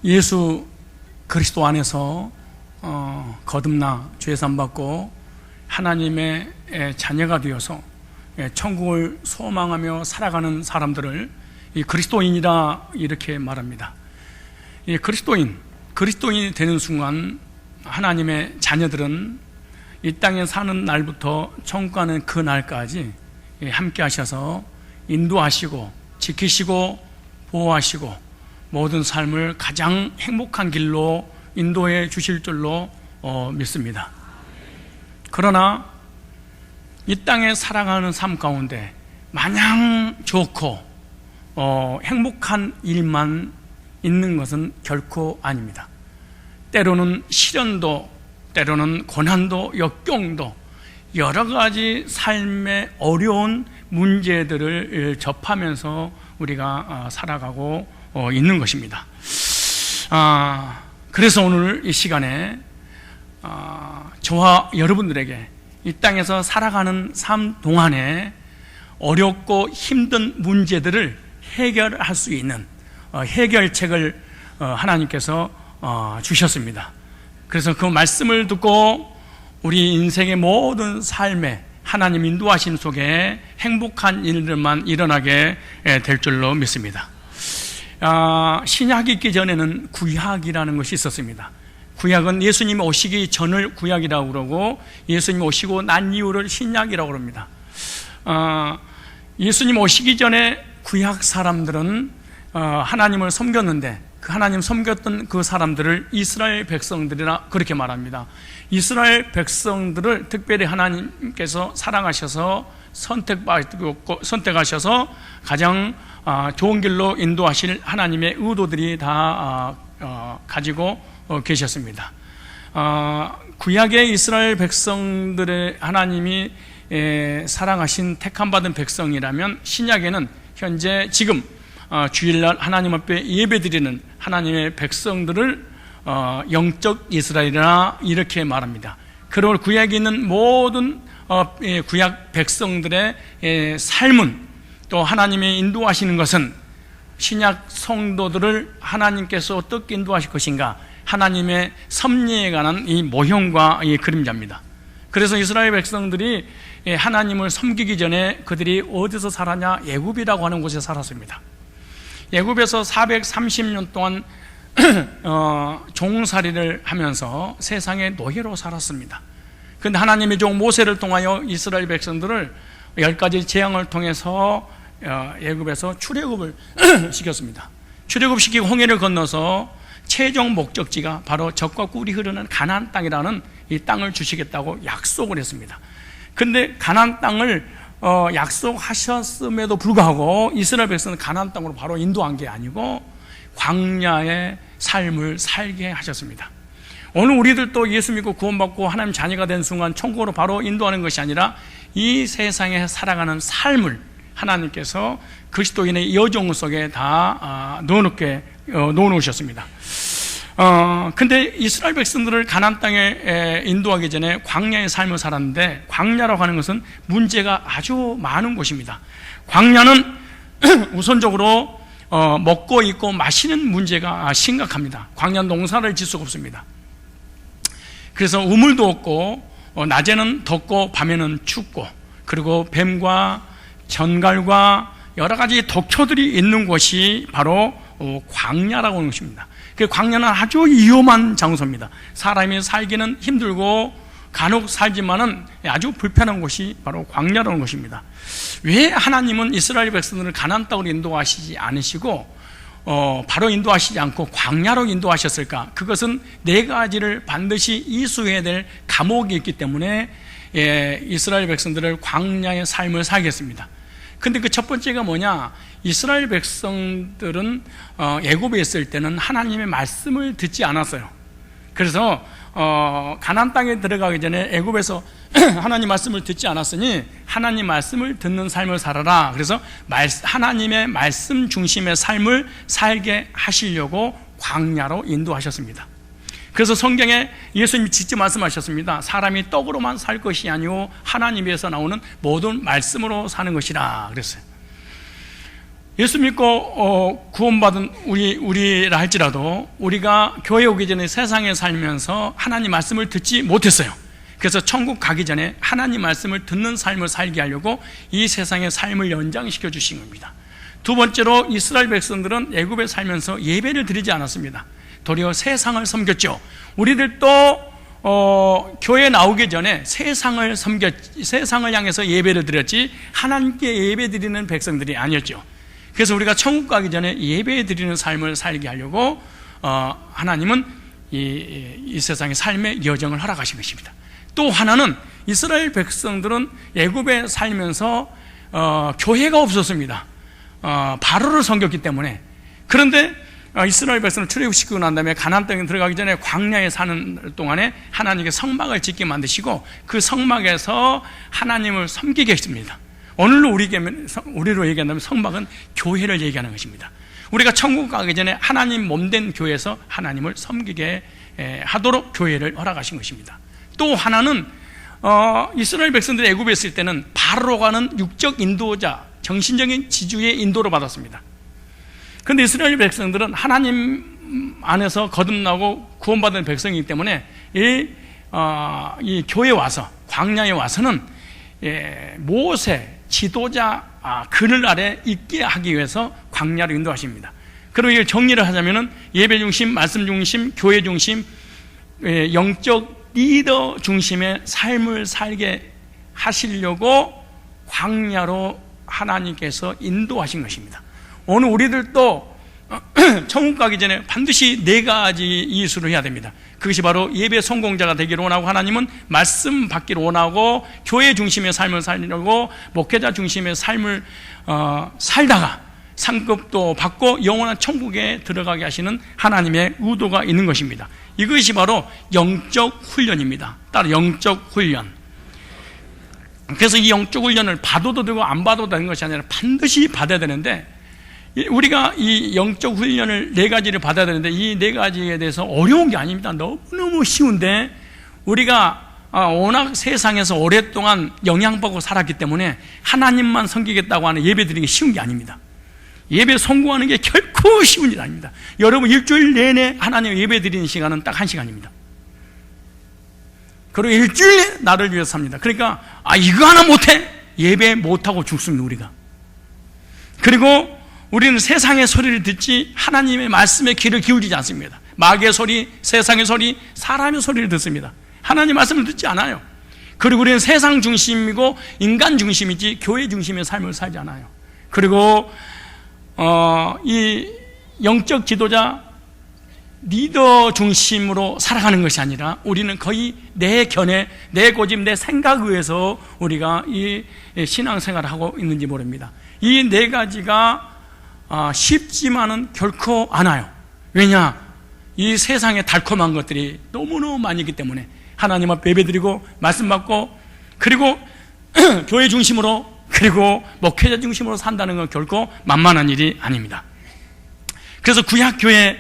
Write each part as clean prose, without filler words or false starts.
예수 그리스도 안에서 거듭나 죄산 받고 하나님의 자녀가 되어서 천국을 소망하며 살아가는 사람들을 이 그리스도인이라 이렇게 말합니다. 이 그리스도인이 되는 순간 하나님의 자녀들은 이 땅에 사는 날부터 천국 가는 그 날까지 함께 하셔서 인도하시고 지키시고 보호하시고 모든 삶을 가장 행복한 길로 인도해 주실 줄로 믿습니다. 그러나 이 땅에 살아가는 삶 가운데 마냥 좋고 행복한 일만 있는 것은 결코 아닙니다. 때로는 시련도, 때로는 고난도, 역경도, 여러 가지 삶의 어려운 문제들을 접하면서 우리가 살아가고 있는 것입니다. 그래서 오늘 이 시간에 저와 여러분들에게 이 땅에서 살아가는 삶 동안에 어렵고 힘든 문제들을 해결할 수 있는 해결책을 하나님께서 주셨습니다. 그래서 그 말씀을 듣고 우리 인생의 모든 삶에 하나님 인도하심 속에 행복한 일들만 일어나게 될 줄로 믿습니다. 신약이 있기 전에는 구약이라는 것이 있었습니다. 구약은 예수님이 오시기 전을 구약이라고 그러고 예수님 오시고 난 이후를 신약이라고 그럽니다. 예수님 오시기 전에 구약 사람들은 하나님을 섬겼는데 그 하나님 섬겼던 그 사람들을 이스라엘 백성들이라 그렇게 말합니다. 이스라엘 백성들을 특별히 하나님께서 사랑하셔서 선택하셔서 가장 좋은 길로 인도하실 하나님의 의도들이 다 가지고 계셨습니다. 구약의 이스라엘 백성들의 하나님이 사랑하신 택함받은 백성이라면 신약에는 현재 지금 주일날 하나님 앞에 예배드리는 하나님의 백성들을 영적 이스라엘이라 이렇게 말합니다. 그리고 구약에 있는 모든 구약 백성들의 삶은 또 하나님의 인도하시는 것은 신약 성도들을 하나님께서 어떻게 인도하실 것인가, 하나님의 섭리에 관한 이 모형과 이 그림자입니다. 그래서 이스라엘 백성들이 하나님을 섬기기 전에 그들이 어디서 살았냐? 애굽이라고 하는 곳에 살았습니다. 애굽에서 430년 동안 종살이를 하면서 세상의 노예로 살았습니다. 그런데 하나님의 종 모세를 통하여 이스라엘 백성들을 10가지 재앙을 통해서 애굽에서 출애굽을 시켰습니다. 출애굽시키고 홍해를 건너서 최종 목적지가 바로 젖과 꿀이 흐르는 가나안 땅이라는 이 땅을 주시겠다고 약속을 했습니다. 그런데 가나안 땅을 약속하셨음에도 불구하고 이스라엘 백성은 가나안 땅으로 바로 인도한 게 아니고 광야의 삶을 살게 하셨습니다. 오늘 우리들도 예수 믿고 구원받고 하나님 자녀가 된 순간 천국으로 바로 인도하는 것이 아니라 이 세상에 살아가는 삶을 하나님께서 그리스도인의 여정 속에 다 넣어놓으셨습니다. 근데 이스라엘 백성들을 가나안 땅에 인도하기 전에 광야의 삶을 살았는데, 광야라고 하는 것은 문제가 아주 많은 곳입니다. 광야는 우선적으로 먹고 입고 마시는 문제가 심각합니다. 광야는 농사를 질 수가 없습니다. 그래서 우물도 없고 낮에는 덥고 밤에는 춥고, 그리고 뱀과 전갈과 여러 가지 독초들이 있는 곳이 바로 광야라고 하는 것입니다. 그 광야는 아주 위험한 장소입니다. 사람이 살기는 힘들고 간혹 살지만은 아주 불편한 곳이 바로 광야라는 것입니다. 왜 하나님은 이스라엘 백성들을 가나안 땅으로 인도하시지 않으시고 바로 인도하시지 않고 광야로 인도하셨을까? 그것은 네 가지를 반드시 이수해야 될 과목이 있기 때문에 이스라엘 백성들을 광야의 삶을 살겠습니다. 근데 그 첫 번째가 뭐냐? 이스라엘 백성들은 애굽에 있을 때는 하나님의 말씀을 듣지 않았어요. 그래서 가나안 땅에 들어가기 전에 애굽에서 하나님 말씀을 듣지 않았으니 하나님 말씀을 듣는 삶을 살아라. 그래서 하나님의 말씀 중심의 삶을 살게 하시려고 광야로 인도하셨습니다. 그래서 성경에 예수님이 직접 말씀하셨습니다. 사람이 떡으로만 살 것이 아니오 하나님에서 나오는 모든 말씀으로 사는 것이라 그랬어요. 예수 믿고 구원받은 우리라 할지라도 우리가 교회 오기 전에 세상에 살면서 하나님 말씀을 듣지 못했어요. 그래서 천국 가기 전에 하나님 말씀을 듣는 삶을 살게 하려고 이 세상의 삶을 연장시켜 주신 겁니다. 두 번째로 이스라엘 백성들은 애굽에 살면서 예배를 드리지 않았습니다. 도리어 세상을 섬겼죠. 우리들도 교회에 나오기 전에 세상을 향해서 예배를 드렸지 하나님께 예배 드리는 백성들이 아니었죠. 그래서 우리가 천국 가기 전에 예배 드리는 삶을 살게 하려고 하나님은 이 세상의 삶의 여정을 허락하신 것입니다. 또 하나는 이스라엘 백성들은 애굽에 살면서 교회가 없었습니다. 바로를 섬겼기 때문에. 그런데 이스라엘 백성을 출애굽시키고 난 다음에 가나안 땅에 들어가기 전에 광야에 사는 동안에 하나님께 성막을 짓게 만드시고 그 성막에서 하나님을 섬기게 했습니다. 오늘로 우리로 얘기한다면 성막은 교회를 얘기하는 것입니다. 우리가 천국 가기 전에 하나님 몸된 교회에서 하나님을 섬기게 하도록 교회를 허락하신 것입니다. 또 하나는 이스라엘 백성들이 애굽에 있을 때는 바로가는 육적 인도자, 정신적인 지주의 인도를 받았습니다. 그런데 이스라엘 백성들은 하나님 안에서 거듭나고 구원받은 백성이기 때문에 이 교회에 와서, 광야에 와서는 모세 지도자 그늘 아래 있게 하기 위해서 광야로 인도하십니다. 그리고 이걸 정리를 하자면은 예배 중심, 말씀 중심, 교회 중심, 영적 리더 중심의 삶을 살게 하시려고 광야로 하나님께서 인도하신 것입니다. 오늘 우리들도 천국 가기 전에 반드시 4가지 이수를 해야 됩니다. 그것이 바로 예배 성공자가 되기를 원하고, 하나님은 말씀 받기를 원하고, 교회 중심의 삶을 살려고 목회자 중심의 삶을 살다가 상급도 받고 영원한 천국에 들어가게 하시는 하나님의 의도가 있는 것입니다. 이것이 바로 영적 훈련입니다. 따로 영적 훈련. 그래서 이 영적 훈련을 받아도 되고 안 받아도 되는 것이 아니라 반드시 받아야 되는데, 우리가 이 영적 훈련을 4가지를 받아야 되는데 이 4가지에 대해서 어려운 게 아닙니다. 너무너무 쉬운데 우리가 워낙 세상에서 오랫동안 영향받고 살았기 때문에 하나님만 섬기겠다고 하는 예배 드리는 게 쉬운 게 아닙니다. 예배 성공하는 게 결코 쉬운 일 아닙니다. 여러분 일주일 내내 하나님 예배 드리는 시간은 딱 1시간입니다. 그리고 일주일 내내 나를 위해서 삽니다. 그러니까 이거 하나 못해? 예배 못하고 죽습니다. 우리가. 그리고 우리는 세상의 소리를 듣지 하나님의 말씀에 귀를 기울이지 않습니다. 마귀의 소리, 세상의 소리, 사람의 소리를 듣습니다. 하나님 말씀을 듣지 않아요. 그리고 우리는 세상 중심이고 인간 중심이지 교회 중심의 삶을 살지 않아요. 그리고 이 영적 지도자 리더 중심으로 살아가는 것이 아니라 우리는 거의 내 견해, 내 고집, 내 생각에 의해서 우리가 이 신앙생활을 하고 있는지 모릅니다. 이 4가지가 쉽지만은 결코 않아요. 왜냐? 이 세상에 달콤한 것들이 너무너무 많이 있기 때문에 하나님 앞에 예배드리고 말씀 받고 그리고 교회 중심으로 그리고 목회자 중심으로 산다는 건 결코 만만한 일이 아닙니다. 그래서 구약교회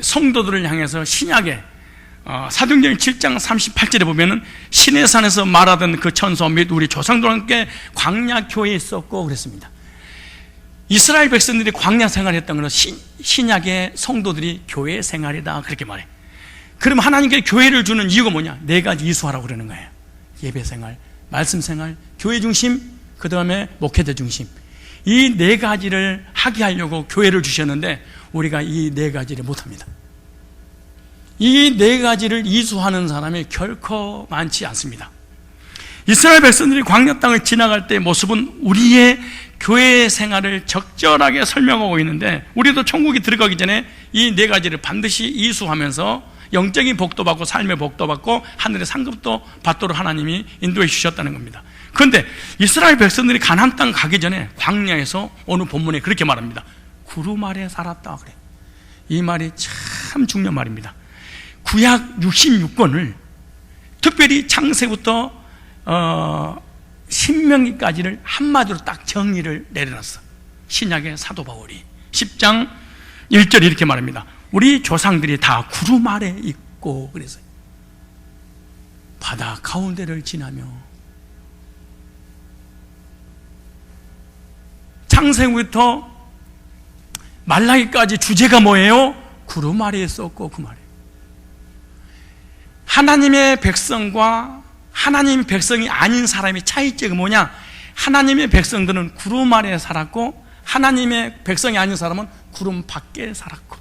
성도들을 향해서 신약에 사도행전 7장 38절에 보면은 신의 산에서 말하던 그 천사 및 우리 조상들과 함께 광야교회에 있었고 그랬습니다. 이스라엘 백성들이 광야 생활했던 것은 신약의 성도들이 교회 생활이다 그렇게 말해. 그럼 하나님께 교회를 주는 이유가 뭐냐? 4가지 이수하라고 그러는 거예요. 예배 생활, 말씀 생활, 교회 중심, 그 다음에 목회자 중심. 이 4가지를 하게 하려고 교회를 주셨는데 우리가 이 4가지를 못합니다. 이 4가지를 이수하는 사람이 결코 많지 않습니다. 이스라엘 백성들이 광야 땅을 지나갈 때의 모습은 우리의 교회 생활을 적절하게 설명하고 있는데 우리도 천국에 들어가기 전에 이 4가지를 반드시 이수하면서 영적인 복도 받고 삶의 복도 받고 하늘의 상급도 받도록 하나님이 인도해 주셨다는 겁니다. 그런데 이스라엘 백성들이 가나안 땅 가기 전에 광야에서 오늘 본문에 그렇게 말합니다. 구름 아래 살았다 그래. 이 말이 참 중요한 말입니다. 구약 66권을 특별히 창세부터 신명기까지를 한마디로 딱 정리를 내려놨어. 신약의 사도 바울이 10장 1절 이렇게 말합니다. 우리 조상들이 다 구름 아래 있고 그랬어요. 바다 가운데를 지나며 창세기부터 말라기까지 주제가 뭐예요? 구름 아래에 있었고 그 말이에요. 하나님의 백성과 하나님의 백성이 아닌 사람의 차이점이 뭐냐? 하나님의 백성들은 구름 아래에 살았고 하나님의 백성이 아닌 사람은 구름 밖에 살았고,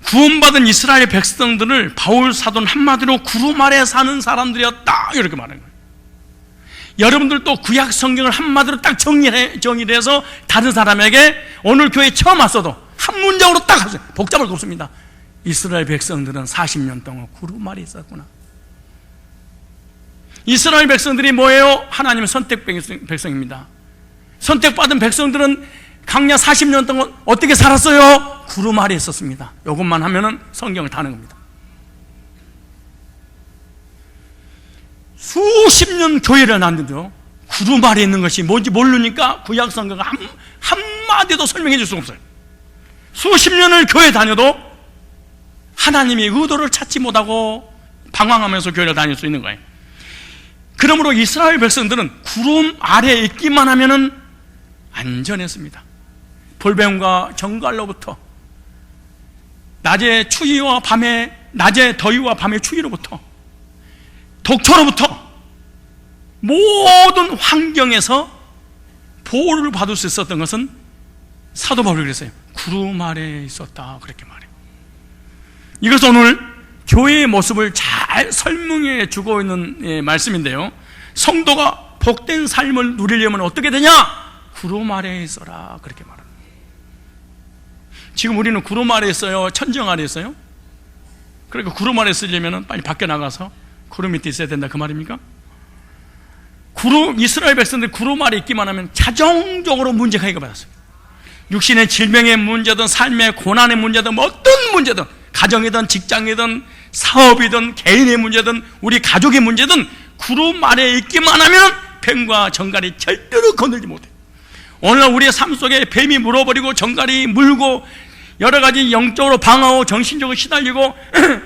구원받은 이스라엘 백성들을 바울 사도는 한마디로 구름 아래에 사는 사람들이었다 이렇게 말하는 거예요. 여러분들도 구약 성경을 한마디로 딱 정리를 해서 다른 사람에게 오늘 교회 처음 왔어도 한 문장으로 딱 하세요. 복잡할 거 없습니다. 이스라엘 백성들은 40년 동안 구름 아래에 있었구나. 이스라엘 백성들이 뭐예요? 하나님의 선택 백성입니다. 선택받은 백성들은 광야 40년 동안 어떻게 살았어요? 구름 아래에 있었습니다. 이것만 하면은 성경을 다는 겁니다. 수십 년 교회를 나눴는데요, 구름 아래에 있는 것이 뭔지 모르니까 구약 성경은 한마디도 설명해 줄 수가 없어요. 수십 년을 교회 다녀도 하나님의 의도를 찾지 못하고 방황하면서 교회를 다닐 수 있는 거예요. 그러므로 이스라엘 백성들은 구름 아래에 있기만 하면은 안전했습니다. 볼뱀과 정갈로부터, 낮의 추위와 낮의 더위와 밤의 추위로부터, 독초로부터 모든 환경에서 보호를 받을 수 있었던 것은 사도 바울이 그랬어요. 구름 아래에 있었다 그렇게 말해요. 이것은 오늘 교회의 모습을 잘 설명해 주고 있는 말씀인데요, 성도가 복된 삶을 누리려면 어떻게 되냐? 구름 아래에 있어라 그렇게 말합니다. 지금 우리는 구름 아래에 있어요? 천정 아래에 있어요? 그러니까 구름 아래에 있으려면 빨리 밖에 나가서 구름 밑에 있어야 된다 그 말입니까? 이스라엘 백성들이 구름 아래에 있기만 하면 자정적으로 문제가 해결받았어요. 육신의 질병의 문제든 삶의 고난의 문제든 어떤 문제든, 가정이든 직장이든 사업이든 개인의 문제든 우리 가족의 문제든 구름 아래에 있기만 하면 뱀과 정갈이 절대로 건들지 못해요. 오늘날 우리의 삶 속에 뱀이 물어버리고 정갈이 물고 여러 가지 영적으로 방황하고 정신적으로 시달리고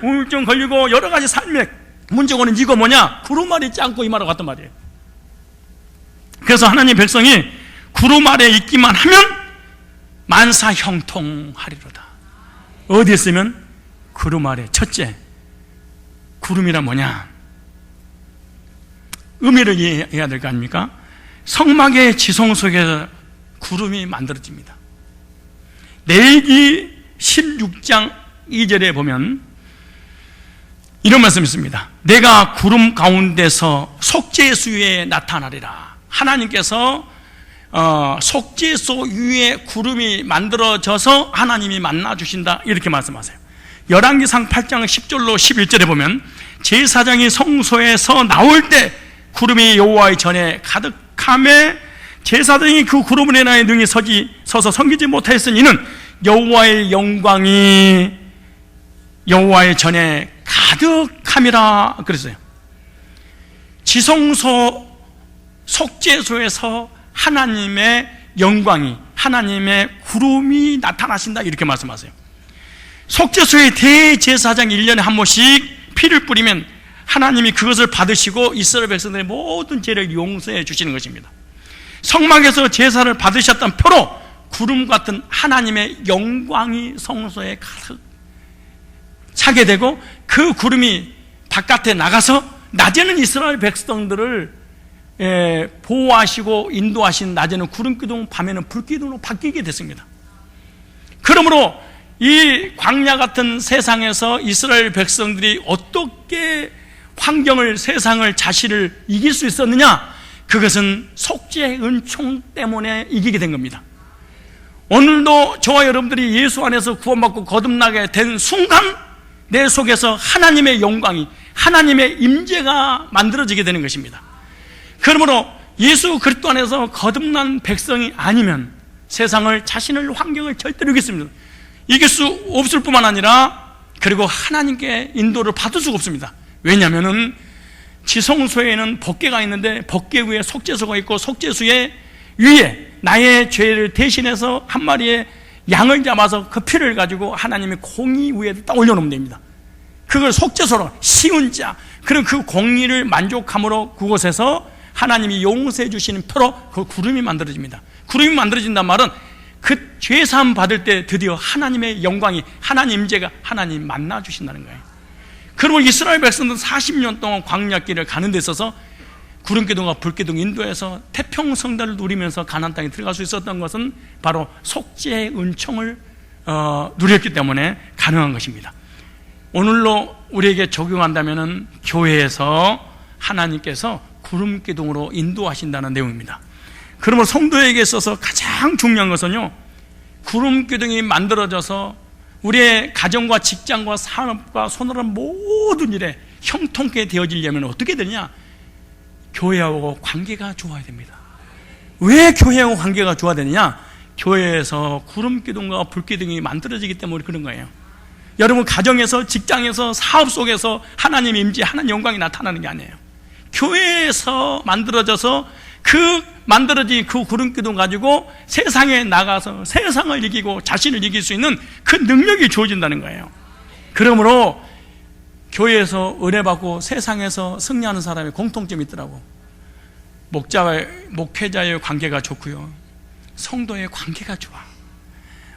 우울증 걸리고 여러 가지 삶의 문제가 오는 이거 뭐냐? 구름 아래에 있지 않고 이 말하고 같단 말이에요. 그래서 하나님 백성이 구름 아래에 있기만 하면 만사 형통하리로다. 어디에 있으면? 구름 아래. 첫째, 구름이란 뭐냐? 의미를 이해해야 될 거 아닙니까? 성막의 지성 속에서 구름이 만들어집니다. 레위기 16장 2절에 보면 이런 말씀이 있습니다. 내가 구름 가운데서 속죄소 위에 나타나리라. 하나님께서 속죄소 위에 구름이 만들어져서 하나님이 만나주신다 이렇게 말씀하세요. 열왕기상 8장 10절로 11절에 보면 제사장이 성소에서 나올 때 구름이 여호와의 전에 가득함에 제사장이 그 구름을 인하여 능히 서서 섬기지 못하였으니 이는 여호와의 영광이 여호와의 전에 가득함이라 그랬어요. 지성소 속죄소에서 하나님의 영광이, 하나님의 구름이 나타나신다 이렇게 말씀하세요. 속죄소의 대제사장이 1년에 한 번씩 피를 뿌리면 하나님이 그것을 받으시고 이스라엘 백성들의 모든 죄를 용서해 주시는 것입니다. 성막에서 제사를 받으셨던 표로 구름 같은 하나님의 영광이 성소에 가득 차게 되고 그 구름이 바깥에 나가서 낮에는 이스라엘 백성들을 보호하시고 인도하신 낮에는 구름기둥, 밤에는 불기둥으로 바뀌게 됐습니다. 그러므로 이 광야 같은 세상에서 이스라엘 백성들이 어떻게 환경을, 세상을, 자신을 이길 수 있었느냐? 그것은 속죄 은총 때문에 이기게 된 겁니다. 오늘도 저와 여러분들이 예수 안에서 구원받고 거듭나게 된 순간 내 속에서 하나님의 영광이, 하나님의 임재가 만들어지게 되는 것입니다. 그러므로 예수 그리스도 안에서 거듭난 백성이 아니면 세상을, 자신을, 환경을 절대로 이겼습니다. 이길 수 없을 뿐만 아니라 그리고 하나님께 인도를 받을 수가 없습니다. 왜냐하면 지성소에는 법궤가 있는데 법궤 위에 속죄소가 있고 속죄소 위에 나의 죄를 대신해서 한 마리의 양을 잡아서 그 피를 가지고 하나님의 공의 위에 딱 올려놓으면 됩니다. 그걸 속죄소로 쉬운 자, 그럼 그 공의를 만족함으로 그곳에서 하나님이 용서해 주시는 표로 그 구름이 만들어집니다. 구름이 만들어진단 말은 그 죄사함 받을 때 드디어 하나님의 영광이, 하나님 임재가 하나님 만나 주신다는 거예요. 그러면 이스라엘 백성들은 40년 동안 광야길을 가는 데 있어서 구름기둥과 불기둥 인도에서 태평성대를 누리면서 가나안 땅에 들어갈 수 있었던 것은 바로 속죄의 은총을 누렸기 때문에 가능한 것입니다. 오늘로 우리에게 적용한다면 교회에서 하나님께서 구름기둥으로 인도하신다는 내용입니다. 그러면 성도에게 있어서 가장 중요한 것은요, 구름기둥이 만들어져서 우리의 가정과 직장과 산업과 손으로 모든 일에 형통케 되어지려면 어떻게 되냐? 교회하고 관계가 좋아야 됩니다. 왜 교회하고 관계가 좋아야 되느냐? 교회에서 구름기둥과 불기둥이 만들어지기 때문에 그런 거예요. 여러분 가정에서, 직장에서, 사업 속에서 하나님의 임재, 하나님의 영광이 나타나는 게 아니에요. 교회에서 만들어져서 만들어진 그 구름기둥 가지고 세상에 나가서 세상을 이기고 자신을 이길 수 있는 그 능력이 주어진다는 거예요. 그러므로 교회에서 은혜받고 세상에서 승리하는 사람의 공통점이 있더라고. 목회자의 관계가 좋고요, 성도의 관계가 좋아.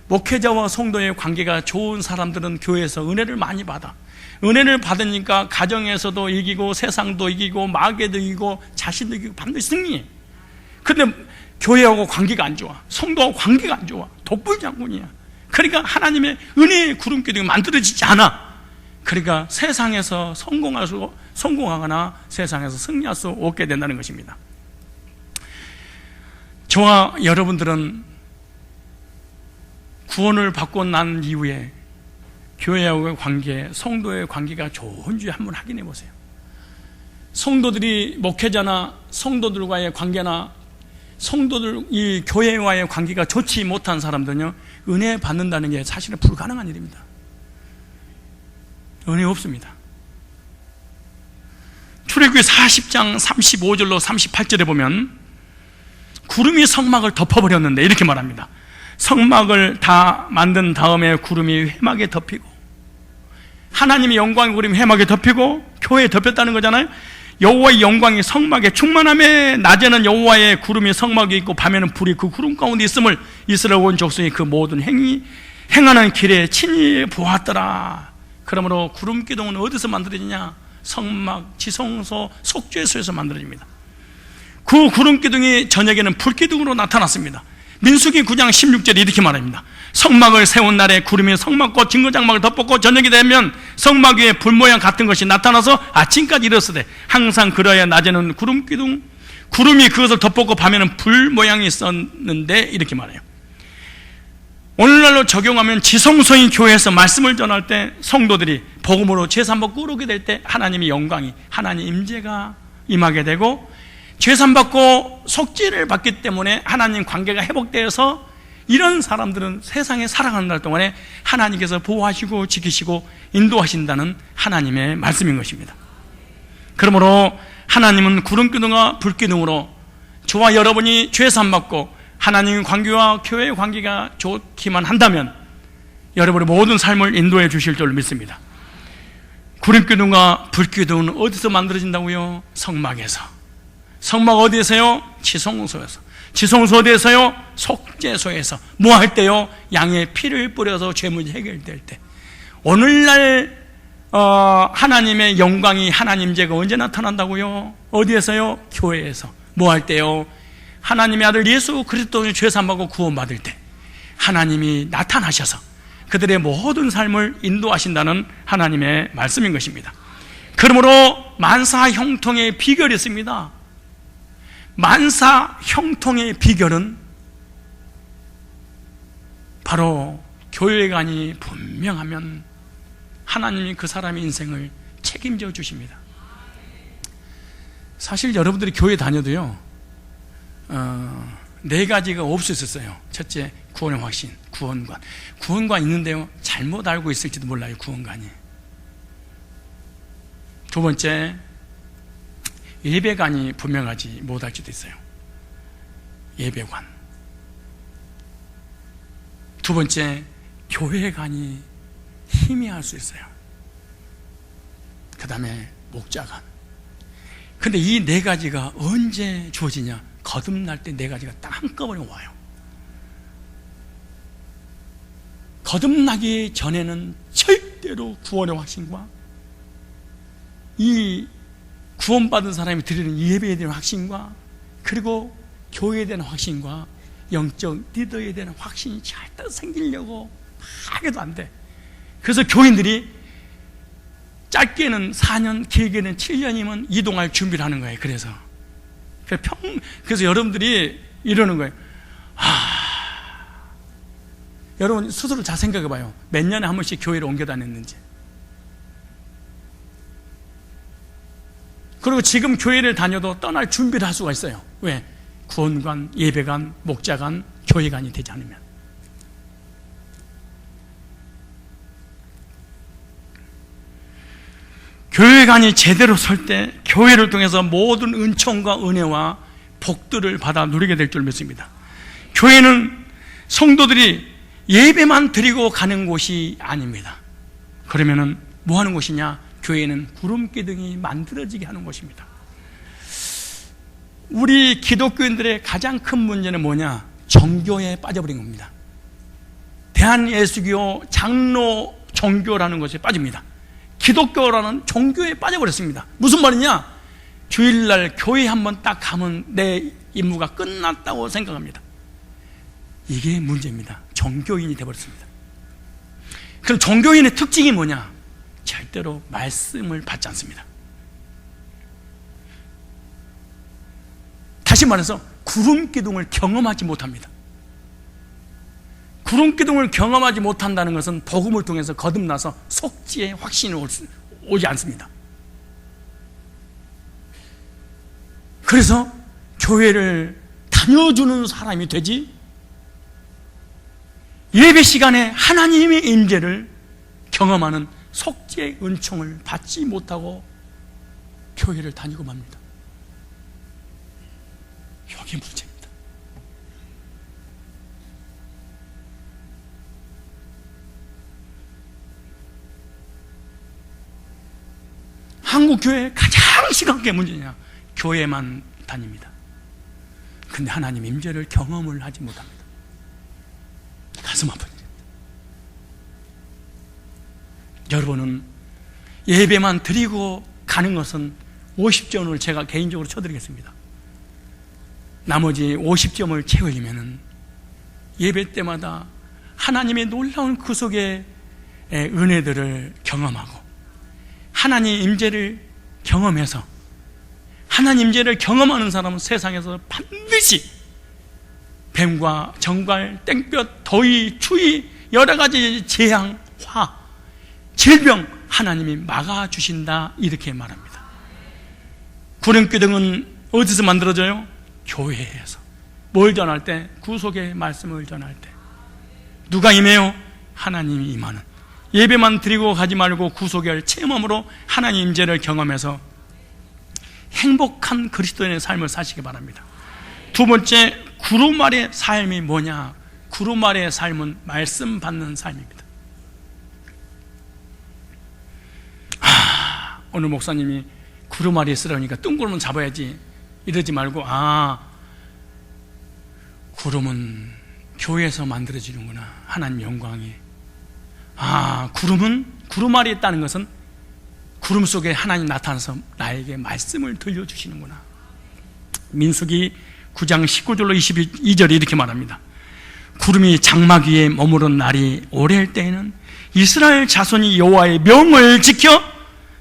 목회자와 성도의 관계가 좋은 사람들은 교회에서 은혜를 많이 받아. 은혜를 받으니까 가정에서도 이기고 세상도 이기고 마귀도 이기고 자신도 이기고 반드시 승리해. 근데 교회하고 관계가 안 좋아, 성도하고 관계가 안 좋아, 독불장군이야. 그러니까 하나님의 은혜의 구름기둥이 만들어지지 않아. 그러니까 세상에서 성공하거나 세상에서 승리할 수 없게 된다는 것입니다. 저와 여러분들은 구원을 받고 난 이후에 교회하고의 관계, 성도의 관계가 좋은지 한번 확인해 보세요. 성도들이 목회자나 성도들과의 관계나 이 교회와의 관계가 좋지 못한 사람들은요, 은혜 받는다는 게 사실은 불가능한 일입니다. 은혜 없습니다. 출애굽기 40장 35절로 38절에 보면 구름이 성막을 덮어버렸는데 이렇게 말합니다. 성막을 다 만든 다음에 구름이 회막에 덮이고, 하나님의 영광의 구름이 회막에 덮이고 교회에 덮였다는 거잖아요. 여호와의 영광이 성막에 충만함에 낮에는 여호와의 구름이 성막에 있고 밤에는 불이 그 구름 가운데 있음을 이스라엘 온 족속이 그 모든 행하는 길에 친히 보았더라. 그러므로 구름기둥은 어디서 만들어지냐? 성막, 지성소, 속죄소에서 만들어집니다. 그 구름기둥이 저녁에는 불기둥으로 나타났습니다. 민수기 9장 16절에 이렇게 말합니다. 성막을 세운 날에 구름이 성막과 증거장막을 덮었고 저녁이 되면 성막 위에 불 모양 같은 것이 나타나서 아침까지 일었으되 항상 그러야 낮에는 구름이 그것을 덮었고 밤에는 불 모양이 있었는데 이렇게 말해요. 오늘날로 적용하면 지성소인 교회에서 말씀을 전할 때 성도들이 복음으로 제사한번 꾸르게 될 때 하나님의 영광이, 하나님 임재가 임하게 되고, 제사받고 속죄를 받기 때문에 하나님 관계가 회복되어서 이런 사람들은 세상에 살아가는 날 동안에 하나님께서 보호하시고 지키시고 인도하신다는 하나님의 말씀인 것입니다. 그러므로 하나님은 구름기둥과 불기둥으로 저와 여러분이 죄사함받고 하나님 관계와 교회의 관계가 좋기만 한다면 여러분의 모든 삶을 인도해 주실 줄 믿습니다. 구름기둥과 불기둥은 어디서 만들어진다고요? 성막에서. 성막 어디에서요? 지성소에서. 지성소 어디에서요? 속죄소에서. 뭐 할 때요? 양의 피를 뿌려서 죄 문제 해결될 때. 오늘날 하나님의 영광이, 하나님 임재가 언제 나타난다고요? 어디에서요? 교회에서. 뭐 할 때요? 하나님의 아들 예수 그리스도의 죄 사함받고 구원받을 때 하나님이 나타나셔서 그들의 모든 삶을 인도하신다는 하나님의 말씀인 것입니다. 그러므로 만사 형통의 비결이 있습니다. 만사 형통의 비결은 바로 교회관이 분명하면 하나님이 그 사람의 인생을 책임져 주십니다. 사실 여러분들이 교회 다녀도요, 네 가지가 없을 수 있어요. 첫째, 구원의 확신, 구원관 있는데요, 잘못 알고 있을지도 몰라요. 구원관이. 두 번째, 예배관이 분명하지 못할 수도 있어요. 예배관. 두 번째, 교회관이 희미할 수 있어요. 그 다음에 목자관. 근데 이 네 가지가 언제 주어지냐? 거듭날 때 네 가지가 딱 한꺼번에 와요. 거듭나기 전에는 절대로 구원의 확신과 이 구원받은 사람이 드리는 예배에 대한 확신과 그리고 교회에 대한 확신과 영적 리더에 대한 확신이 절대 생기려고 하게도 안 돼. 그래서 교인들이 짧게는 4년, 길게는 7년이면 이동할 준비를 하는 거예요. 그래서 여러분들이 이러는 거예요. 여러분 스스로 잘 생각해 봐요. 몇 년에 한 번씩 교회를 옮겨 다녔는지. 그리고 지금 교회를 다녀도 떠날 준비를 할 수가 있어요. 왜? 구원관, 예배관, 목자관, 교회관이 되지 않으면. 교회관이 제대로 설 때 교회를 통해서 모든 은총과 은혜와 복들을 받아 누리게 될 줄 믿습니다. 교회는 성도들이 예배만 드리고 가는 곳이 아닙니다. 그러면은 뭐 하는 곳이냐? 교회는 구름기둥이 만들어지게 하는 곳입니다. 우리 기독교인들의 가장 큰 문제는 뭐냐? 정교에 빠져버린 겁니다. 대한예수교 장로 종교라는 것에 빠집니다. 기독교라는 종교에 빠져버렸습니다. 무슨 말이냐? 주일날 교회 한번 딱 가면 내 임무가 끝났다고 생각합니다. 이게 문제입니다. 종교인이 되어버렸습니다. 그럼 종교인의 특징이 뭐냐? 절대로 말씀을 받지 않습니다. 다시 말해서 구름기둥을 경험하지 못합니다. 구름기둥을 경험하지 못한다는 것은 복음을 통해서 거듭나서 속지의 확신이 오지 않습니다. 그래서 교회를 다녀주는 사람이 되지 예배 시간에 하나님의 임재를 경험하는 속죄의 은총을 받지 못하고 교회를 다니고 맙니다. 이게 문제입니다. 한국 교회의 가장 심각한 게 문제냐? 교회만 다닙니다. 근데 하나님 임재를 경험을 하지 못합니다. 가슴 아픈 일입니다. 여러분은 예배만 드리고 가는 것은 50점을 제가 개인적으로 쳐드리겠습니다. 나머지 50점을 채우려면 예배 때마다 하나님의 놀라운 구속의 은혜들을 경험하고 하나님 임재를 경험해서 하나님 임재를 경험하는 사람은 세상에서 반드시 뱀과 정갈, 땡볕, 더위, 추위, 여러 가지 재앙, 화, 질병 하나님이 막아주신다 이렇게 말합니다. 구름기둥은 어디서 만들어져요? 교회에서. 뭘 전할 때? 구속의 말씀을 전할 때. 누가 임해요? 하나님이 임하는. 예배만 드리고 가지 말고 구속의 체험함으로 하나님 임재를 경험해서 행복한 그리스도인의 삶을 사시기 바랍니다. 두 번째, 구름 아래 삶이 뭐냐? 구름 아래의 삶은 말씀 받는 삶입니다. 오늘 목사님이 구름 아래에 쓰라니까 뜬구름은 잡아야지 이러지 말고 구름은 교회에서 만들어지는구나. 하나님 영광이. 구름은 구름 아래에 있다는 것은 구름 속에 하나님 나타나서 나에게 말씀을 들려주시는구나. 민수기 9장 19절로 22절에 이렇게 말합니다. 구름이 장막 위에 머무른 날이 오래일 때에는 이스라엘 자손이 여호와의 명을 지켜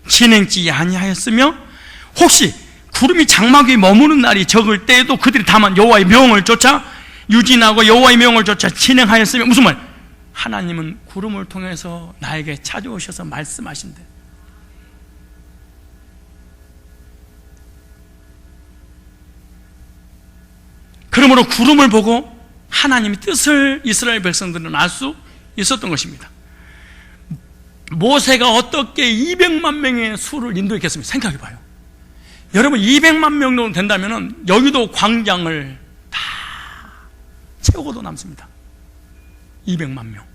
진행치 아니하였으며 혹시 구름이 장막 위에 머무는 날이 적을 때에도 그들이 다만 여호와의 명을 쫓아 유진하고 여호와의 명을 쫓아 진행하였으며 무슨 말? 하나님은 구름을 통해서 나에게 찾아오셔서 말씀하신대. 그러므로 구름을 보고 하나님의 뜻을 이스라엘 백성들은 알 수 있었던 것입니다. 모세가 어떻게 200만 명의 수를 인도했겠습니까? 생각해 봐요. 여러분 200만 명 정도 된다면 여의도 광장을 다 채우고도 남습니다. 200만 명.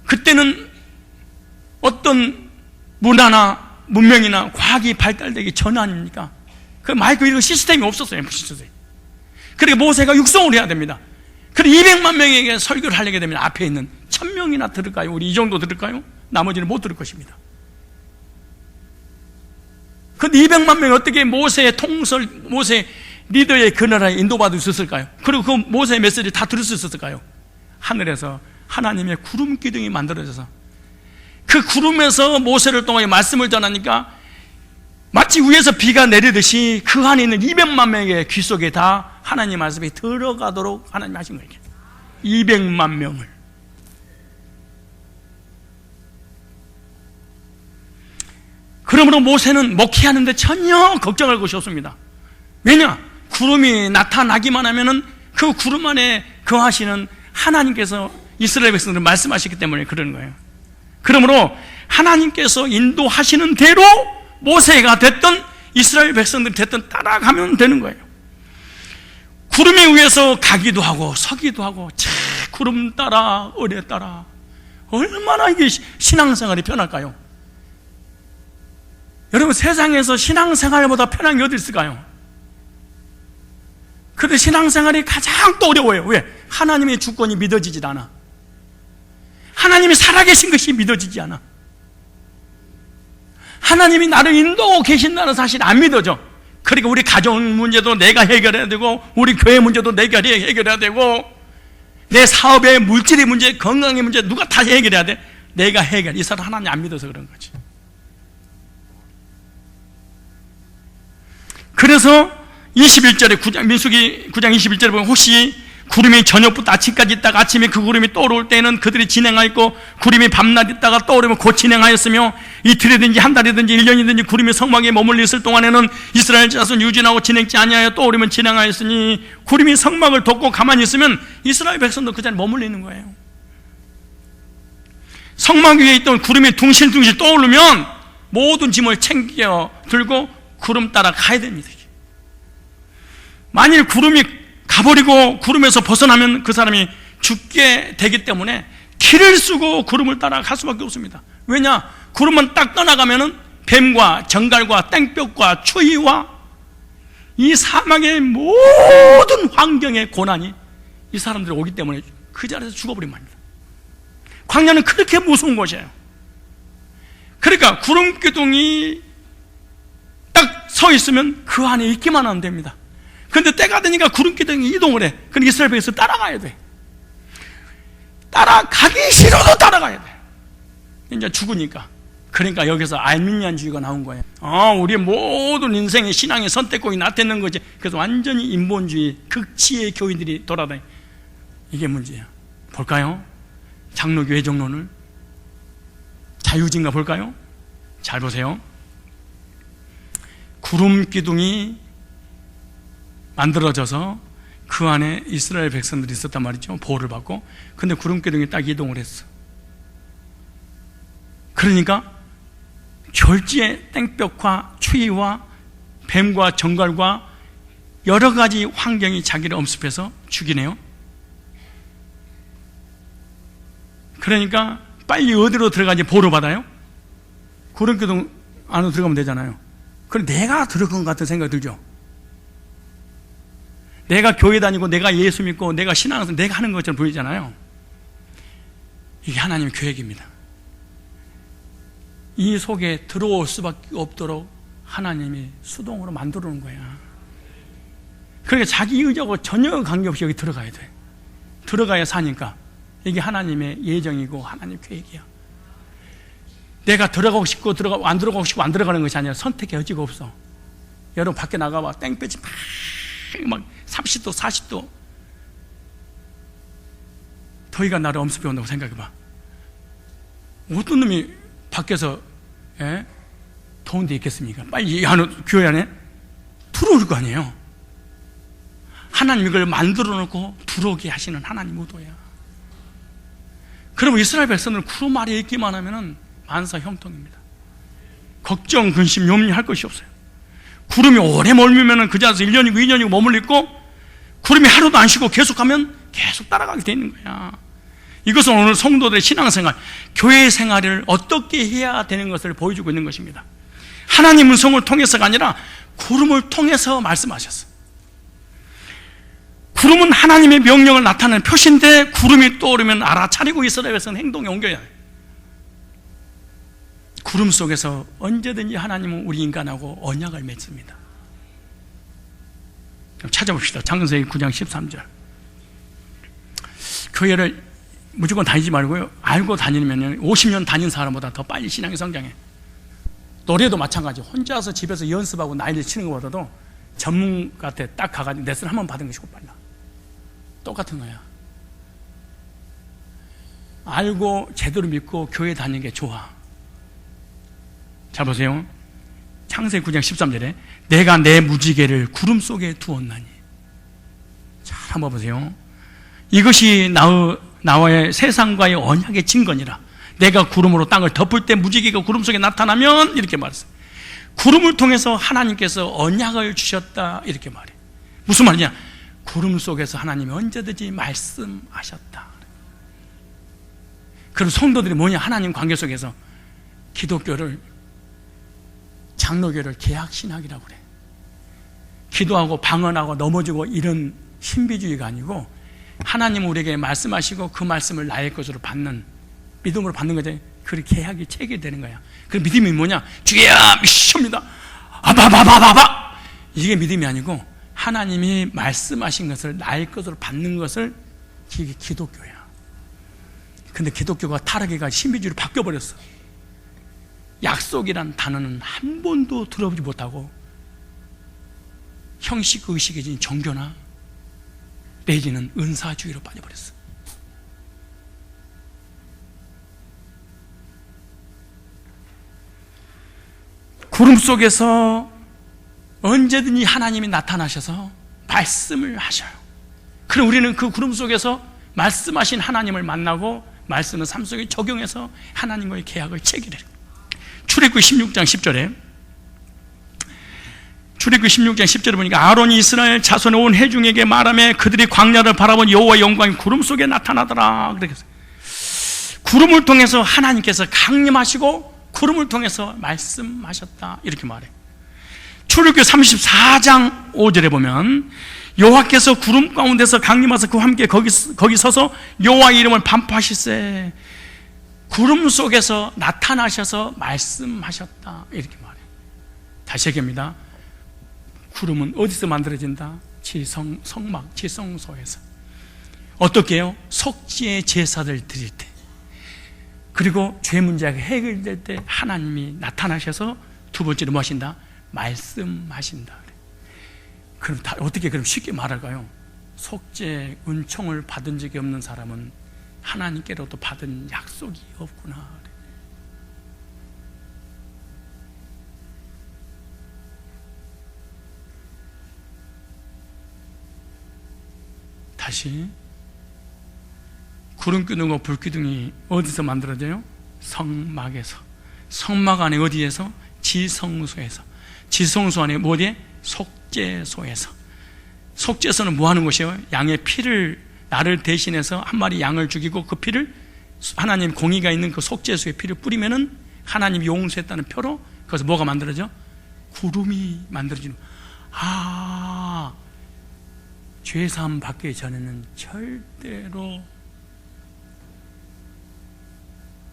그때는 어떤 문화나 문명이나 과학이 발달되기 전 아닙니까? 그 마이크 이런 시스템이 없었어요. 시스템. 그러니까 모세가 육성을 해야 됩니다. 그리고 200만 명에게 설교를 하려게 되면 앞에 있는 1000명이나 들을까요? 우리 이 정도 들을까요? 나머지는 못 들을 것입니다. 근데 200만 명이 어떻게 모세의 통솔, 모세 리더의 그 나라에 인도받을 수 있었을까요? 그리고 그 모세의 메시지를 다 들을 수 있었을까요? 하늘에서 하나님의 구름 기둥이 만들어져서 그 구름에서 모세를 통하여 말씀을 전하니까 마치 위에서 비가 내리듯이 그 안에 있는 200만 명의 귀 속에 다 하나님 말씀이 들어가도록 하나님 하신 거예요. 200만 명을. 그러므로 모세는 목회하는데 전혀 걱정할 것이 없습니다. 왜냐? 구름이 나타나기만 하면은 그 구름 안에 거하시는 하나님께서 이스라엘 백성들을 말씀하시기 때문에 그러는 거예요. 그러므로 하나님께서 인도하시는 대로 모세가 됐든 이스라엘 백성들이 됐든 따라가면 되는 거예요. 구름 위에서 가기도 하고 서기도 하고 구름 따라 어뢰 따라 얼마나 이게 신앙생활이 편할까요? 여러분, 세상에서 신앙생활보다 편한 게 어디 있을까요? 그런데 신앙생활이 가장 또 어려워요. 왜? 하나님의 주권이 믿어지지 않아. 하나님이 살아계신 것이 믿어지지 않아. 하나님이 나를 인도하고 계신다는 사실이 안 믿어져. 그러니까 우리 가정 문제도 내가 해결해야 되고, 우리 교회 문제도 내가 해결해야 되고, 내 사업의 물질의 문제, 건강의 문제 누가 다 해결해야 돼? 내가 해결. 이 사람 하나님 안 믿어서 그런 거지. 그래서 21절에 민수기 9장 21절에 보면 혹시 구름이 저녁부터 아침까지 있다가 아침에 그 구름이 떠오를 때에는 그들이 진행하였고 구름이 밤낮 있다가 떠오르면 곧 진행하였으며 이틀이든지 한 달이든지 1년이든지 구름이 성막에 머물러 있을 동안에는 이스라엘 자손 유진하고 진행치 아니하여 떠오르면 진행하였으니 구름이 성막을 덮고 가만히 있으면 이스라엘 백성도 그 자리에 머물러 있는 거예요. 성막 위에 있던 구름이 둥실둥실 떠오르면 모든 짐을 챙겨 들고 구름 따라 가야 됩니다. 만일 구름이 가버리고 구름에서 벗어나면 그 사람이 죽게 되기 때문에 길을 쓰고 구름을 따라 갈 수밖에 없습니다. 왜냐? 구름만 딱 떠나가면은 뱀과 정갈과 땡볕과 추위와 이 사막의 모든 환경의 고난이 이 사람들이 오기 때문에 그 자리에서 죽어버리면 합니다. 광야는 그렇게 무서운 곳이에요. 그러니까 구름 기둥이 딱 서 있으면 그 안에 있기만 하면 됩니다. 근데 때가 되니까 구름 기둥이 이동을 해. 그럼 이스라엘 백성이 따라가야 돼. 따라가기 싫어도 따라가야 돼. 이제 죽으니까. 그러니까 여기서 알미니안주의가 나온 거예요. 우리의 모든 인생의 신앙의 선택권이 나타내는 거지. 그래서 완전히 인본주의 극치의 교인들이 돌아다니. 이게 문제야. 볼까요? 장로교회 정론을 자유진가 볼까요? 잘 보세요. 구름 기둥이 만들어져서 그 안에 이스라엘 백성들이 있었단 말이죠. 보호를 받고. 근데 구름 기둥이 딱 이동을 했어. 그러니까 결지의 땡볕과 추위와 뱀과 정갈과 여러 가지 환경이 자기를 엄습해서 죽이네요. 그러니까 빨리 어디로 들어가지 보호를 받아요? 구름 기둥 안으로 들어가면 되잖아요. 그럼 내가 들어간 것 같은 생각이 들죠. 내가 교회 다니고 내가 예수 믿고 내가 신앙에서 내가 하는 것처럼 보이잖아요. 이게 하나님의 계획입니다. 이 속에 들어올 수밖에 없도록 하나님이 수동으로 만들어 놓은 거야. 그러니까 자기 의지하고 전혀 관계없이 여기 들어가야 돼. 들어가야 사니까. 이게 하나님의 예정이고 하나님의 계획이야. 내가 들어가고 싶고 안 들어가고 싶고 안 들어가는 것이 아니라 선택의 여지가 없어. 여러분 밖에 나가봐. 땡볕이 막 30도 40도 더위가 나를 엄습해 온다고 생각해봐. 어떤 놈이 밖에서 더운 데 있겠습니까? 빨리 교회 안에 들어올 거 아니에요. 하나님 이걸 만들어 놓고 들어오게 하시는 하나님 의도야. 그러면 이스라엘 백성들은 구름 아래에 있기만 하면은 만사 형통입니다. 걱정, 근심, 염려할 것이 없어요. 구름이 오래 머물면은 그 자리에서 1년이고 2년이고 머물러 있고, 구름이 하루도 안 쉬고 계속하면 계속 따라가게 돼 있는 거야. 이것은 오늘 성도들의 신앙생활, 교회 생활을 어떻게 해야 되는 것을 보여주고 있는 것입니다. 하나님은 성을 통해서가 아니라 구름을 통해서 말씀하셨어요. 구름은 하나님의 명령을 나타내는 표시인데 구름이 떠오르면 알아차리고 이스라엘 백성은 행동에 옮겨야 해요. 구름 속에서 언제든지 하나님은 우리 인간하고 언약을 맺습니다. 찾아봅시다. 창세기 9장 13절. 교회를 무조건 다니지 말고요, 알고 다니면 50년 다닌 사람보다 더 빨리 신앙이 성장해. 노래도 마찬가지. 혼자서 집에서 연습하고 나이를 치는 것보다도 전문가한테 딱 가가지고 레슨 한번 받은 것이 곧 빨라. 똑같은 거야. 알고 제대로 믿고 교회 다니는 게 좋아. 자 보세요. 창세기 9장 13절에 내가 내 무지개를 구름 속에 두었나니. 자 한번 보세요. 이것이 나와의 세상과의 언약의 증거니라. 내가 구름으로 땅을 덮을 때 무지개가 구름 속에 나타나면, 이렇게 말했어요. 구름을 통해서 하나님께서 언약을 주셨다, 이렇게 말해요. 무슨 말이냐? 구름 속에서 하나님이 언제든지 말씀하셨다. 그럼 성도들이 뭐냐? 하나님 관계 속에서 기독교를, 장로교를 개혁신학이라고 그래. 기도하고 방언하고 넘어지고 이런 신비주의가 아니고 하나님 우리에게 말씀하시고 그 말씀을 나의 것으로 받는, 믿음으로 받는 거지. 그렇게 계약이 체결되는 거야. 그 믿음이 뭐냐? 주야 믿습니다. 아바바바바바. 이게 믿음이 아니고 하나님이 말씀하신 것을 나의 것으로 받는 것을, 이게 기독교야. 근데 기독교가 타락해가 신비주의로 바뀌어버렸어. 약속이란 단어는 한 번도 들어보지 못하고 형식 의식이 진 종교나 내지는 은사주의로 빠져버렸어. 구름 속에서 언제든지 하나님이 나타나셔서 말씀을 하셔요. 그럼 우리는 그 구름 속에서 말씀하신 하나님을 만나고 말씀을 삶 속에 적용해서 하나님과의 계약을 체결해요. 출애굽기 16장 10절에 출애굽기 16장 10절에 보니까 아론이 이스라엘 자손의 온 회중에게 말하며 그들이 광야를 바라본 여호와의 영광이 구름 속에 나타나더라. 그랬어요. 구름을 통해서 하나님께서 강림하시고 구름을 통해서 말씀하셨다, 이렇게 말해요. 출애굽기 34장 5절에 보면 여호와께서 구름 가운데서 강림하셔서 그와 함께 거기 서서 여호와의 이름을 반포하시세. 구름 속에서 나타나셔서 말씀하셨다, 이렇게 말해요. 다시 얘기합니다. 구름은 어디서 만들어진다? 성막, 지성소에서. 어떻게 해요? 속죄의 제사를 드릴 때, 그리고 죄 문제가 해결될 때 하나님이 나타나셔서 두 번째로 뭐 하신다? 말씀하신다. 그럼 어떻게 그럼 쉽게 말할까요? 속죄 은총을 받은 적이 없는 사람은 하나님께로부터 받은 약속이 없구나. 다시, 구름기둥과 불기둥이 어디서 만들어져요? 성막에서. 성막 안에 어디에서? 지성소에서. 지성소 안에 뭐지? 속죄소에서. 속죄소는 뭐 하는 곳이에요? 양의 피를, 나를 대신해서 한 마리 양을 죽이고 그 피를, 하나님 공의가 있는 그 속죄소에 피를 뿌리면은 하나님이 용서했다는 표로 거기서 뭐가 만들어져? 구름이 만들어지는. 죄사함 받기 전에는 절대로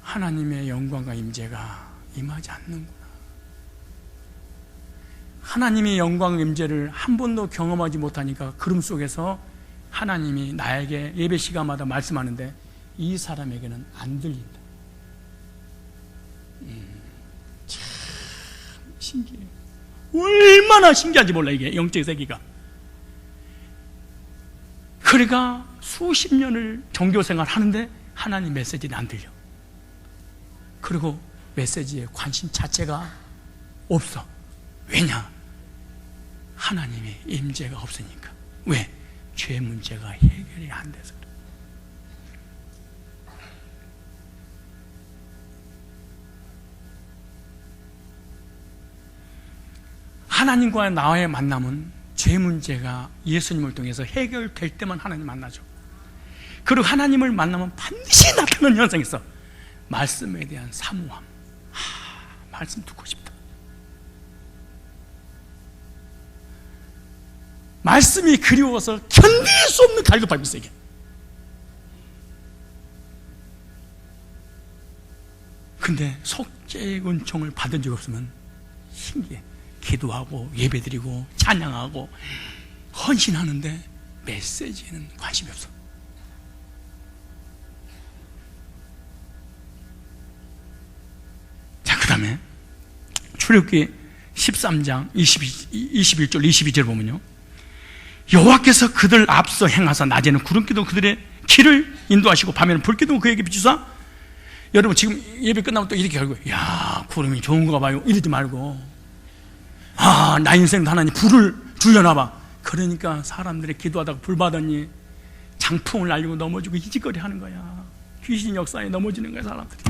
하나님의 영광과 임재가 임하지 않는구나. 하나님의 영광과 임재를 한 번도 경험하지 못하니까 구름 속에서 하나님이 나에게 예배 시간마다 말씀하는데 이 사람에게는 안 들린다. 참 신기해요. 얼마나 신기한지 몰라, 이게 영적 세계가. 그러니까 수십 년을 종교생활 하는데 하나님 메시지는 안 들려. 그리고 메시지에 관심 자체가 없어. 왜냐? 하나님의 임재가 없으니까. 왜? 죄 문제가 해결이 안 돼서 그래. 하나님과 나와의 만남은 죄 문제가 예수님을 통해서 해결될 때만 하나님 만나죠. 그리고 하나님을 만나면 반드시 나타나는 현상이 있어. 말씀에 대한 사모함. 말씀 듣고 싶다. 말씀이 그리워서 견딜 수 없는 갈급함이 있어요. 이게. 근데 속죄의 은총을 받은 적 없으면 신기해. 기도하고 예배드리고 찬양하고 헌신하는데 메시지에는 관심이 없어. 자, 그 다음에 출애굽기 13장 21절 22절 보면요, 여호와께서 그들 앞서 행하사 낮에는 구름기둥 그들의 길을 인도하시고 밤에는 불기둥 그에게 비추사. 여러분 지금 예배 끝나면 또 이렇게 하고, 야 구름이 좋은가 봐요 이러지 말고, 아 나 인생도 하나님 불을 주려나 봐. 그러니까 사람들이 기도하다가 불 받았니 장풍을 날리고 넘어지고 이직거리 하는 거야. 귀신 역사에 넘어지는 거야 사람들이.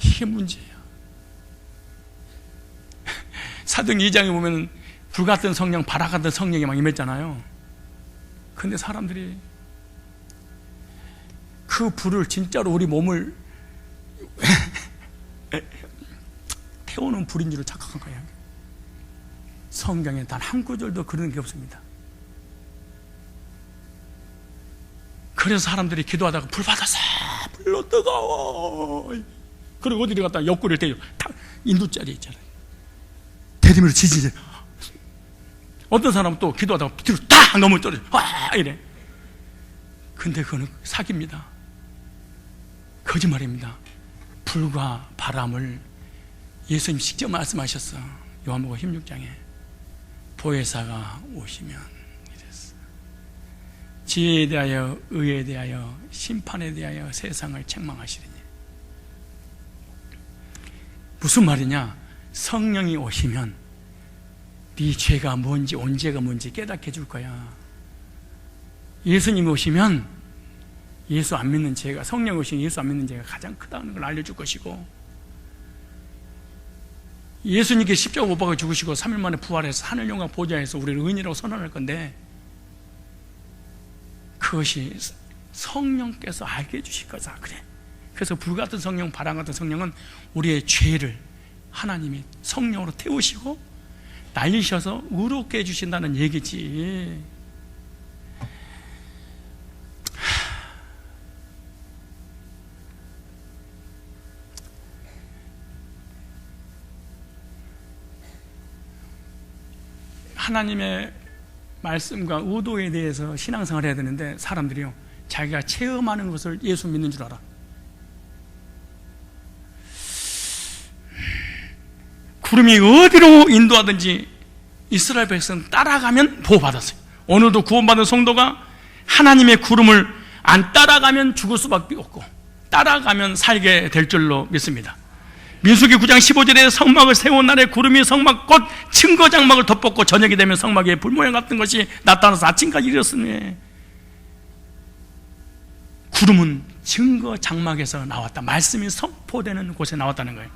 이게 문제예요. 사도행 2장에 보면 불같은 성령 바라같은 성령이 막 임했잖아요. 근데 사람들이 그 불을 진짜로 우리 몸을 태우는 불인 줄 착각한 거예요. 성경에 단 한 구절도 그런 게 없습니다. 그래서 사람들이 기도하다가 불 받았어, 불로 뜨거워. 그리고 어디를 갔다 옆구리를 때려. 인도짜리 있잖아요. 대리미로 지지지. 어떤 사람은 또 기도하다가 뒤로 딱 넘어 떨어져. 와 이래. 근데 그거는 사기입니다. 거짓말입니다. 불과 바람을 예수님 직접 말씀하셨어. 요한복음 16장에 보혜사가 오시면 이랬어. 지혜에 대하여 의에 대하여 심판에 대하여 세상을 책망하시리니. 무슨 말이냐? 성령이 오시면 네 죄가 뭔지 언제가 뭔지 깨닫게 해줄 거야. 예수님이 오시면 예수 안 믿는 죄가, 성령이 오시면 예수 안 믿는 죄가 가장 크다는 걸 알려줄 것이고, 예수님께 십자가 못 박아 죽으시고 3일 만에 부활해서 하늘 영광 보좌에서 우리를 의인이라고 선언할 건데, 그것이 성령께서 알게 해주실 거다. 그래. 그래서 불같은 성령, 바람 같은 성령은 우리의 죄를 하나님이 성령으로 태우시고 날리셔서 의롭게 해주신다는 얘기지. 하나님의 말씀과 의도에 대해서 신앙생활을 해야 되는데, 사람들이요 자기가 체험하는 것을 예수 믿는 줄 알아. 구름이 어디로 인도하든지 이스라엘 백성 따라가면 보호받았어요. 오늘도 구원받은 성도가 하나님의 구름을 안 따라가면 죽을 수밖에 없고, 따라가면 살게 될 줄로 믿습니다. 민수기 9장 15절에 성막을 세운 날에 구름이 성막 곧 증거 장막을 덮었고 저녁이 되면 성막에 불모양 같은 것이 나타나서 아침까지 이르렀으니, 구름은 증거 장막에서 나왔다. 말씀이 선포되는 곳에 나왔다는 거예요.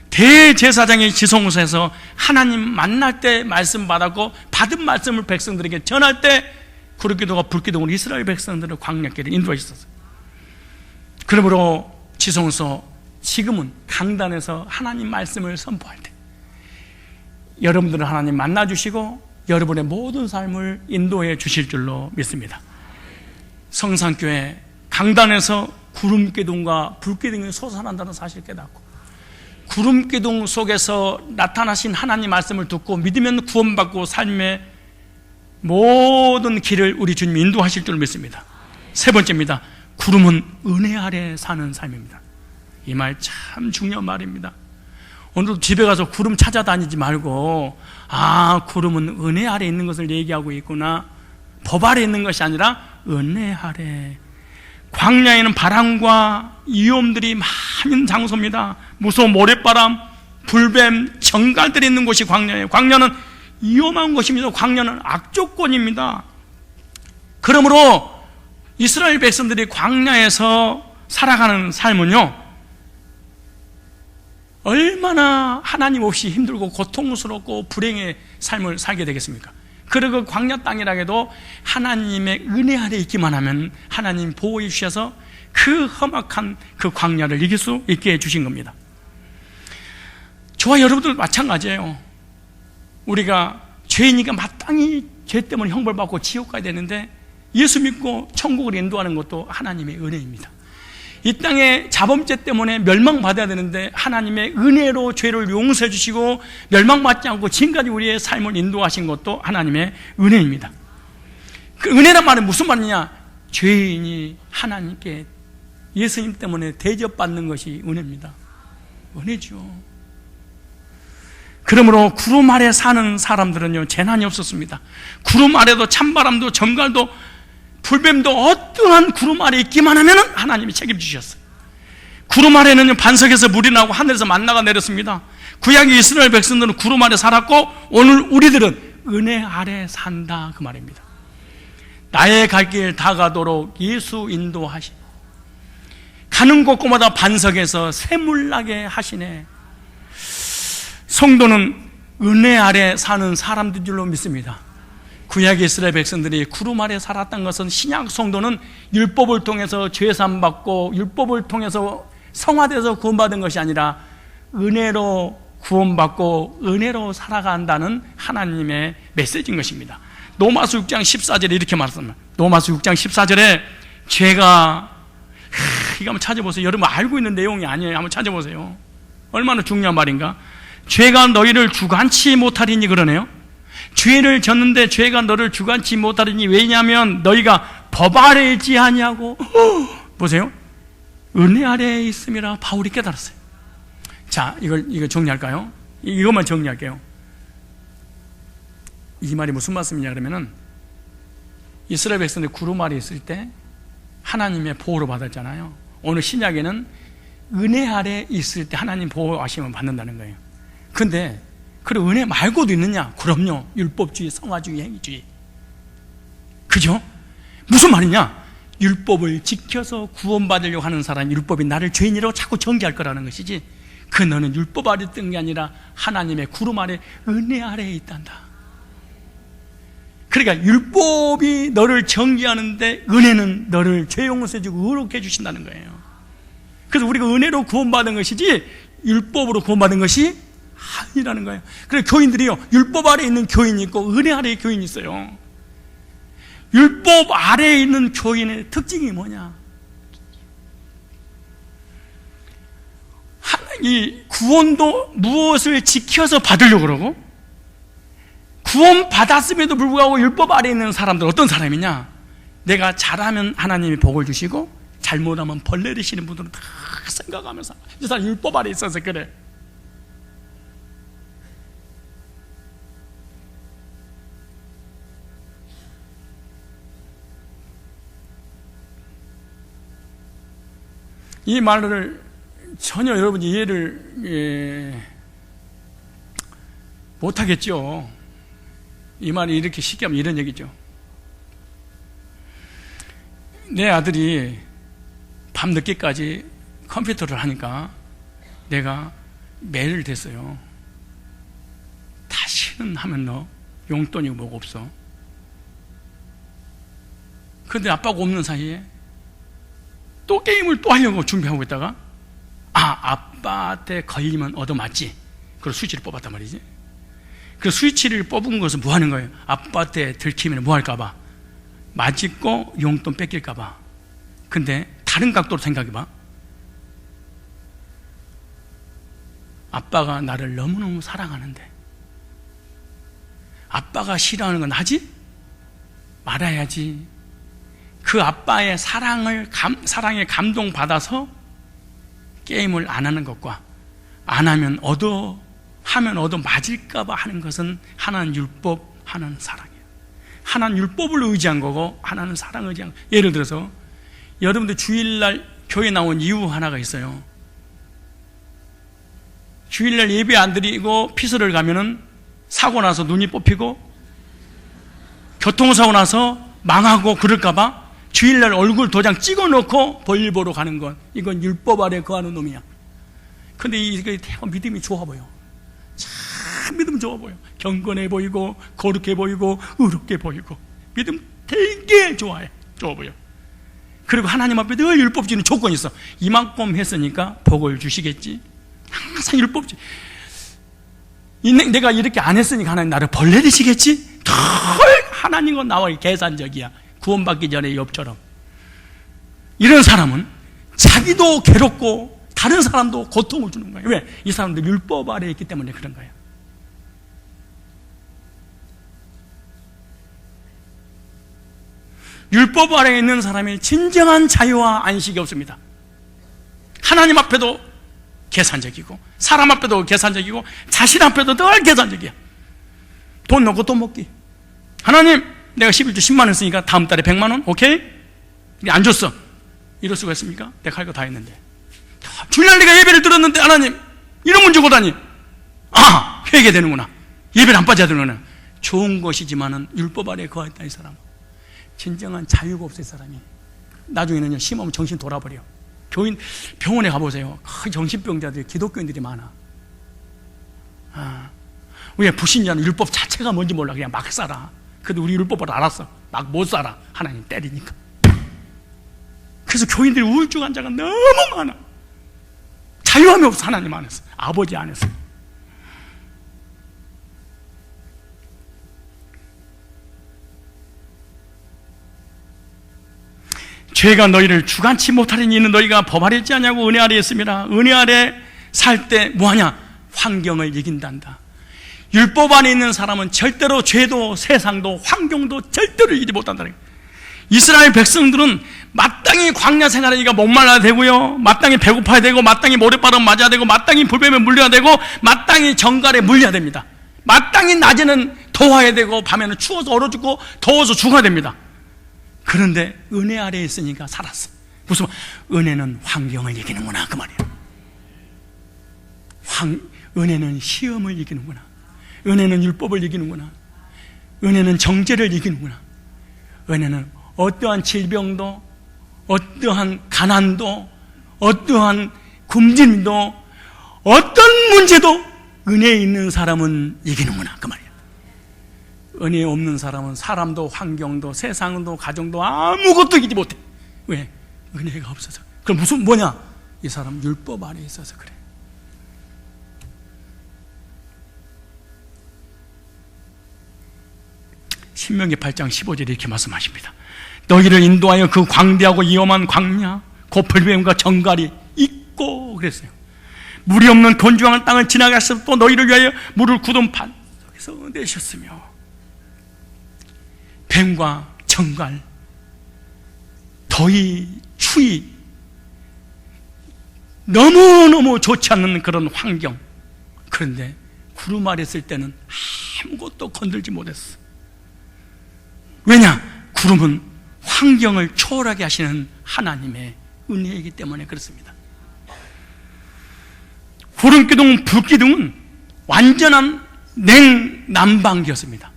대제사장의 지성소에서 하나님 만날 때 말씀 받았고, 받은 말씀을 백성들에게 전할 때 구름기둥과 불기둥으로 이스라엘 백성들을 광야길을 인도하셨어요. 그러므로 지성소, 지금은 강단에서 하나님 말씀을 선포할 때 여러분들은 하나님 만나주시고 여러분의 모든 삶을 인도해 주실 줄로 믿습니다. 성산교회 강단에서 구름기둥과 불기둥이 솟아난다는 사실을 깨닫고, 구름기둥 속에서 나타나신 하나님 말씀을 듣고 믿으면 구원받고 삶의 모든 길을 우리 주님이 인도하실 줄 믿습니다. 세 번째입니다. 구름은 은혜 아래 사는 삶입니다. 이 말 참 중요한 말입니다. 오늘도 집에 가서 구름 찾아다니지 말고, 아 구름은 은혜 아래 있는 것을 얘기하고 있구나, 법 아래 있는 것이 아니라 은혜 아래. 광야에는 바람과 위험들이 많은 장소입니다. 무서운 모래바람, 불뱀, 정갈들이 있는 곳이 광야예요. 광야는 위험한 곳입니다. 광야는 악조건입니다. 그러므로 이스라엘 백성들이 광야에서 살아가는 삶은요, 얼마나 하나님 없이 힘들고 고통스럽고 불행의 삶을 살게 되겠습니까? 그리고 광야 땅이라 해도 하나님의 은혜 아래 있기만 하면 하나님 보호해 주셔서 그 험악한 그 광야를 이길 수 있게 해주신 겁니다. 저와 여러분들 마찬가지예요. 우리가 죄인이니까 마땅히 죄 때문에 형벌받고 지옥 가야 되는데 예수 믿고 천국을 인도하는 것도 하나님의 은혜입니다. 이 땅에 자범죄 때문에 멸망받아야 되는데 하나님의 은혜로 죄를 용서해 주시고 멸망받지 않고 지금까지 우리의 삶을 인도하신 것도 하나님의 은혜입니다. 그 은혜란 말은 무슨 말이냐? 죄인이 하나님께 예수님 때문에 대접받는 것이 은혜입니다. 은혜죠. 그러므로 구름 아래 사는 사람들은요, 재난이 없었습니다. 구름 아래도 찬바람도 정갈도 불뱀도 어떠한 구름 아래 있기만 하면 하나님이 책임지셨어요. 구름 아래는 반석에서 물이 나고 하늘에서 만나가 내렸습니다. 구약의 이스라엘 백성들은 구름 아래 살았고 오늘 우리들은 은혜 아래 산다, 그 말입니다. 나의 갈 길 다 가도록 예수 인도하시, 가는 곳곳마다 반석에서 샘물 나게 하시네. 성도는 은혜 아래 사는 사람들인 줄로 믿습니다. 구약 이스라엘 백성들이 구름 아래 살았던 것은 신약 성도는 율법을 통해서 죄산 받고 율법을 통해서 성화돼서 구원받은 것이 아니라 은혜로 구원받고 은혜로 살아간다는 하나님의 메시지인 것입니다. 로마서 6장 14절에 이렇게 말했습니다. 로마서 6장 14절에 죄가, 이거 한번 찾아보세요. 여러분 알고 있는 내용이 아니에요. 한번 찾아보세요. 얼마나 중요한 말인가? 죄가 너희를 주관치 못하리니, 그러네요. 죄를 졌는데 죄가 너를 주관치 못하리니, 왜냐하면 너희가 법 아래에 있지 아니하고, 보세요, 은혜 아래에 있음이라 바울이 깨달았어요. 자, 이걸 정리할까요? 이것만 정리할게요. 이 말이 무슨 말씀이냐 그러면은, 이스라엘 백성들이 구름 아래 있을 때 하나님의 보호를 받았잖아요. 오늘 신약에는 은혜 아래 있을 때 하나님 보호하심을 받는다는 거예요. 근데 그래, 은혜 말고도 있느냐? 그럼요. 율법주의, 성화주의, 행위주의. 그죠? 무슨 말이냐? 율법을 지켜서 구원받으려고 하는 사람이 율법이 나를 죄인이라고 자꾸 정죄할 거라는 것이지, 그 너는 율법 아래 있던 게 아니라 하나님의 구름 아래, 은혜 아래에 있단다. 그러니까 율법이 너를 정죄하는데 은혜는 너를 죄 용서해주고 의롭게 해주신다는 거예요. 그래서 우리가 은혜로 구원받은 것이지 율법으로 구원받은 것이 아니라는 거예요. 그래서 교인들이요, 율법 아래에 있는 교인이 있고 은혜 아래에 교인이 있어요. 율법 아래에 있는 교인의 특징이 뭐냐? 이 구원도 무엇을 지켜서 받으려고 그러고, 구원 받았음에도 불구하고 율법 아래에 있는 사람들 어떤 사람이냐? 내가 잘하면 하나님이 복을 주시고 잘못하면 벌 내리시는 분들은 다 생각하면서 이 사람 율법 아래에 있어서 그래. 이 말을 전혀 여러분이 이해를 못하겠죠. 이 말이 이렇게 쉽게 하면 이런 얘기죠. 내 아들이 밤늦게까지 컴퓨터를 하니까 내가 매일 됐어요. 다시는 하면 너 용돈이 뭐가 없어. 그런데 아빠가 없는 사이에 또 게임을 또 하려고 준비하고 있다가, 아빠한테 걸리면 얻어맞지. 그래서 스위치를 뽑았단 말이지. 그 스위치를 뽑은 것은 뭐 하는 거예요? 아빠한테 들키면 뭐 할까봐, 맞고 용돈 뺏길까봐. 근데 다른 각도로 생각해봐. 아빠가 나를 너무너무 사랑하는데 아빠가 싫어하는 건 하지 말아야지. 그 아빠의 사랑에 감동받아서 게임을 안 하는 것과 안 하면 하면 맞을까봐 하는 것은 하나는 율법, 하나는 사랑이에요. 하나는 율법을 의지한 거고 하나는 사랑을 의지한 거예요. 예를 들어서 여러분들 주일날 교회 나온 이유 하나가 있어요. 주일날 예배 안 드리고 피서를 가면은 사고 나서 눈이 뽑히고 교통사고 나서 망하고 그럴까봐 주일날 얼굴 도장 찍어놓고 볼일 보러 가는 건, 이건 율법 아래 거하는 놈이야. 근데 이게 대가 믿음이 좋아 보여. 참 믿음 좋아 보여. 경건해 보이고 거룩해 보이고 의롭게 보이고 믿음 되게 좋아 보여. 그리고 하나님 앞에 늘 율법주의는 조건이 있어. 이만큼 했으니까 복을 주시겠지. 항상 율법주의. 내가 이렇게 안 했으니까 하나님 나를 벌 내리시겠지? 덜 하나님과 나와 계산적이야. 구원받기 전에 욥처럼. 이런 사람은 자기도 괴롭고 다른 사람도 고통을 주는 거예요. 왜? 이 사람들 율법 아래에 있기 때문에 그런 거예요. 율법 아래에 있는 사람이 진정한 자유와 안식이 없습니다. 하나님 앞에도 계산적이고 사람 앞에도 계산적이고 자신 앞에도 늘 계산적이야. 돈 넣고 돈 먹기. 하나님, 내가 11주 10만 원 쓰니까 다음 달에 100만 원? 오케이? 안 줬어. 이럴 수가 있습니까? 내가 할 거 다 했는데. 주일날 내가 예배를 들었는데 하나님 이런 문 주고 다니. 아, 회개되는구나. 예배를 안 빠져야 되는구나. 좋은 것이지만은 율법 아래에 거했다. 이 사람 진정한 자유가 없을 사람이 나중에는요 심하면 정신 돌아버려. 병원에 가보세요. 정신병자들이 기독교인들이 많아. 왜? 불신자는 율법 자체가 뭔지 몰라. 그냥 막 살아. 그래도 우리 율법을 알았어. 막 못 살아. 하나님 때리니까. 그래서 교인들이 우울증 환자가 너무 많아. 자유함이 없어. 하나님 안에서, 아버지 안에서. 죄가 너희를 주관치 못하리니 이는 너희가 법 아래 있지 않냐고 은혜 아래에 있습니다. 은혜 아래 살 때 뭐하냐? 환경을 이긴단다. 율법 안에 있는 사람은 절대로 죄도 세상도 환경도 절대로 이기지 못한다는 거예요. 이스라엘 백성들은 마땅히 광야 생활하니까 목말라야 되고요, 마땅히 배고파야 되고, 마땅히 모래바람 맞아야 되고, 마땅히 불뱀에 물려야 되고, 마땅히 정갈에 물려야 됩니다. 마땅히 낮에는 더워야 되고 밤에는 추워서 얼어 죽고 더워서 죽어야 됩니다. 그런데 은혜 아래에 있으니까 살았어. 무슨 은혜는 환경을 이기는구나 그 말이에요. 은혜는 시험을 이기는구나. 은혜는 율법을 이기는구나. 은혜는 정죄를 이기는구나. 은혜는 어떠한 질병도, 어떠한 가난도, 어떠한 굶주림도, 어떤 문제도 은혜에 있는 사람은 이기는구나 그 말이에요. 은혜 없는 사람은 사람도 환경도 세상도 가정도 아무것도 이기지 못해. 왜? 은혜가 없어서. 그럼 무슨 뭐냐? 이 사람 율법 아래에 있어서 그래. 신명기 8장 15절에 이렇게 말씀하십니다. 너희를 인도하여 그 광대하고 위험한 광야 곧 불뱀과 정갈이 있고 그랬어요. 물이 없는 곤주한 땅을 지나가서 또 너희를 위하여 물을 굳은 판 속에서 내셨으며, 뱀과 정갈, 더위, 추위, 너무너무 좋지 않는 그런 환경. 그런데 구름 아래 있을 때는 아무것도 건들지 못했어. 왜냐? 구름은 환경을 초월하게 하시는 하나님의 은혜이기 때문에 그렇습니다. 구름기둥, 불기둥은 완전한 냉난방기였습니다.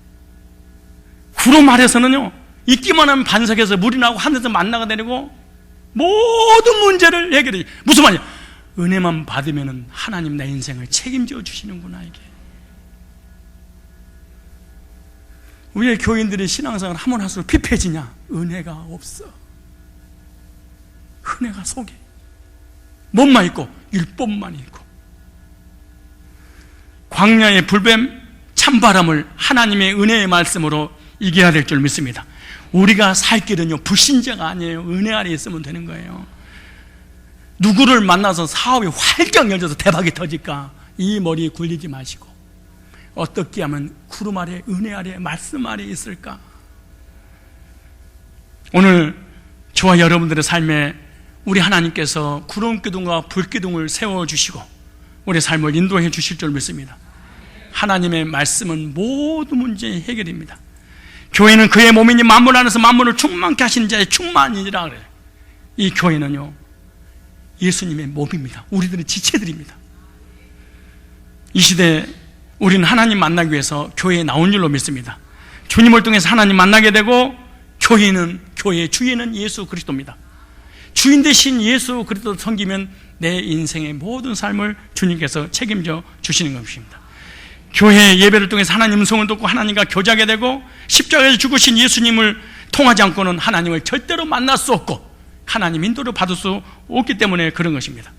구름 아래서는요, 있기만 하면 반석에서 물이 나고 하늘에서 만나가 내리고 모든 문제를 해결해. 무슨 말이야? 은혜만 받으면 하나님 내 인생을 책임져 주시는구나. 이게 왜 교인들이 신앙생활 하면 할수록 피폐해지냐? 은혜가 없어. 은혜가 속에 뭐만 있고? 율법만 있고. 광야의 불뱀, 찬바람을 하나님의 은혜의 말씀으로 이겨야 될 줄 믿습니다. 우리가 살 길은요, 불신자가 아니에요. 은혜 아래에 있으면 되는 거예요. 누구를 만나서 사업이 활짝 열려서 대박이 터질까? 이 머리에 굴리지 마시고 어떻게 하면 구름 아래, 은혜 아래, 말씀 아래 있을까? 오늘 저와 여러분들의 삶에 우리 하나님께서 구름기둥과 불기둥을 세워주시고 우리 삶을 인도해 주실 줄 믿습니다. 하나님의 말씀은 모든 문제의 해결입니다. 교회는 그의 몸이니 만물 안에서 만물을 충만케 하시는 자의 충만이라 그래요. 이 교회는요, 예수님의 몸입니다. 우리들의 지체들입니다. 이 시대에 우리는 하나님 만나기 위해서 교회에 나온 줄로 믿습니다. 주님을 통해서 하나님 만나게 되고, 교회의 주인은 예수 그리스도입니다. 주인 되신 예수 그리스도를 섬기면 내 인생의 모든 삶을 주님께서 책임져 주시는 것입니다. 교회 예배를 통해서 하나님 음성을 듣고 하나님과 교제하게 되고, 십자가에서 죽으신 예수님을 통하지 않고는 하나님을 절대로 만날 수 없고 하나님 인도를 받을 수 없기 때문에 그런 것입니다.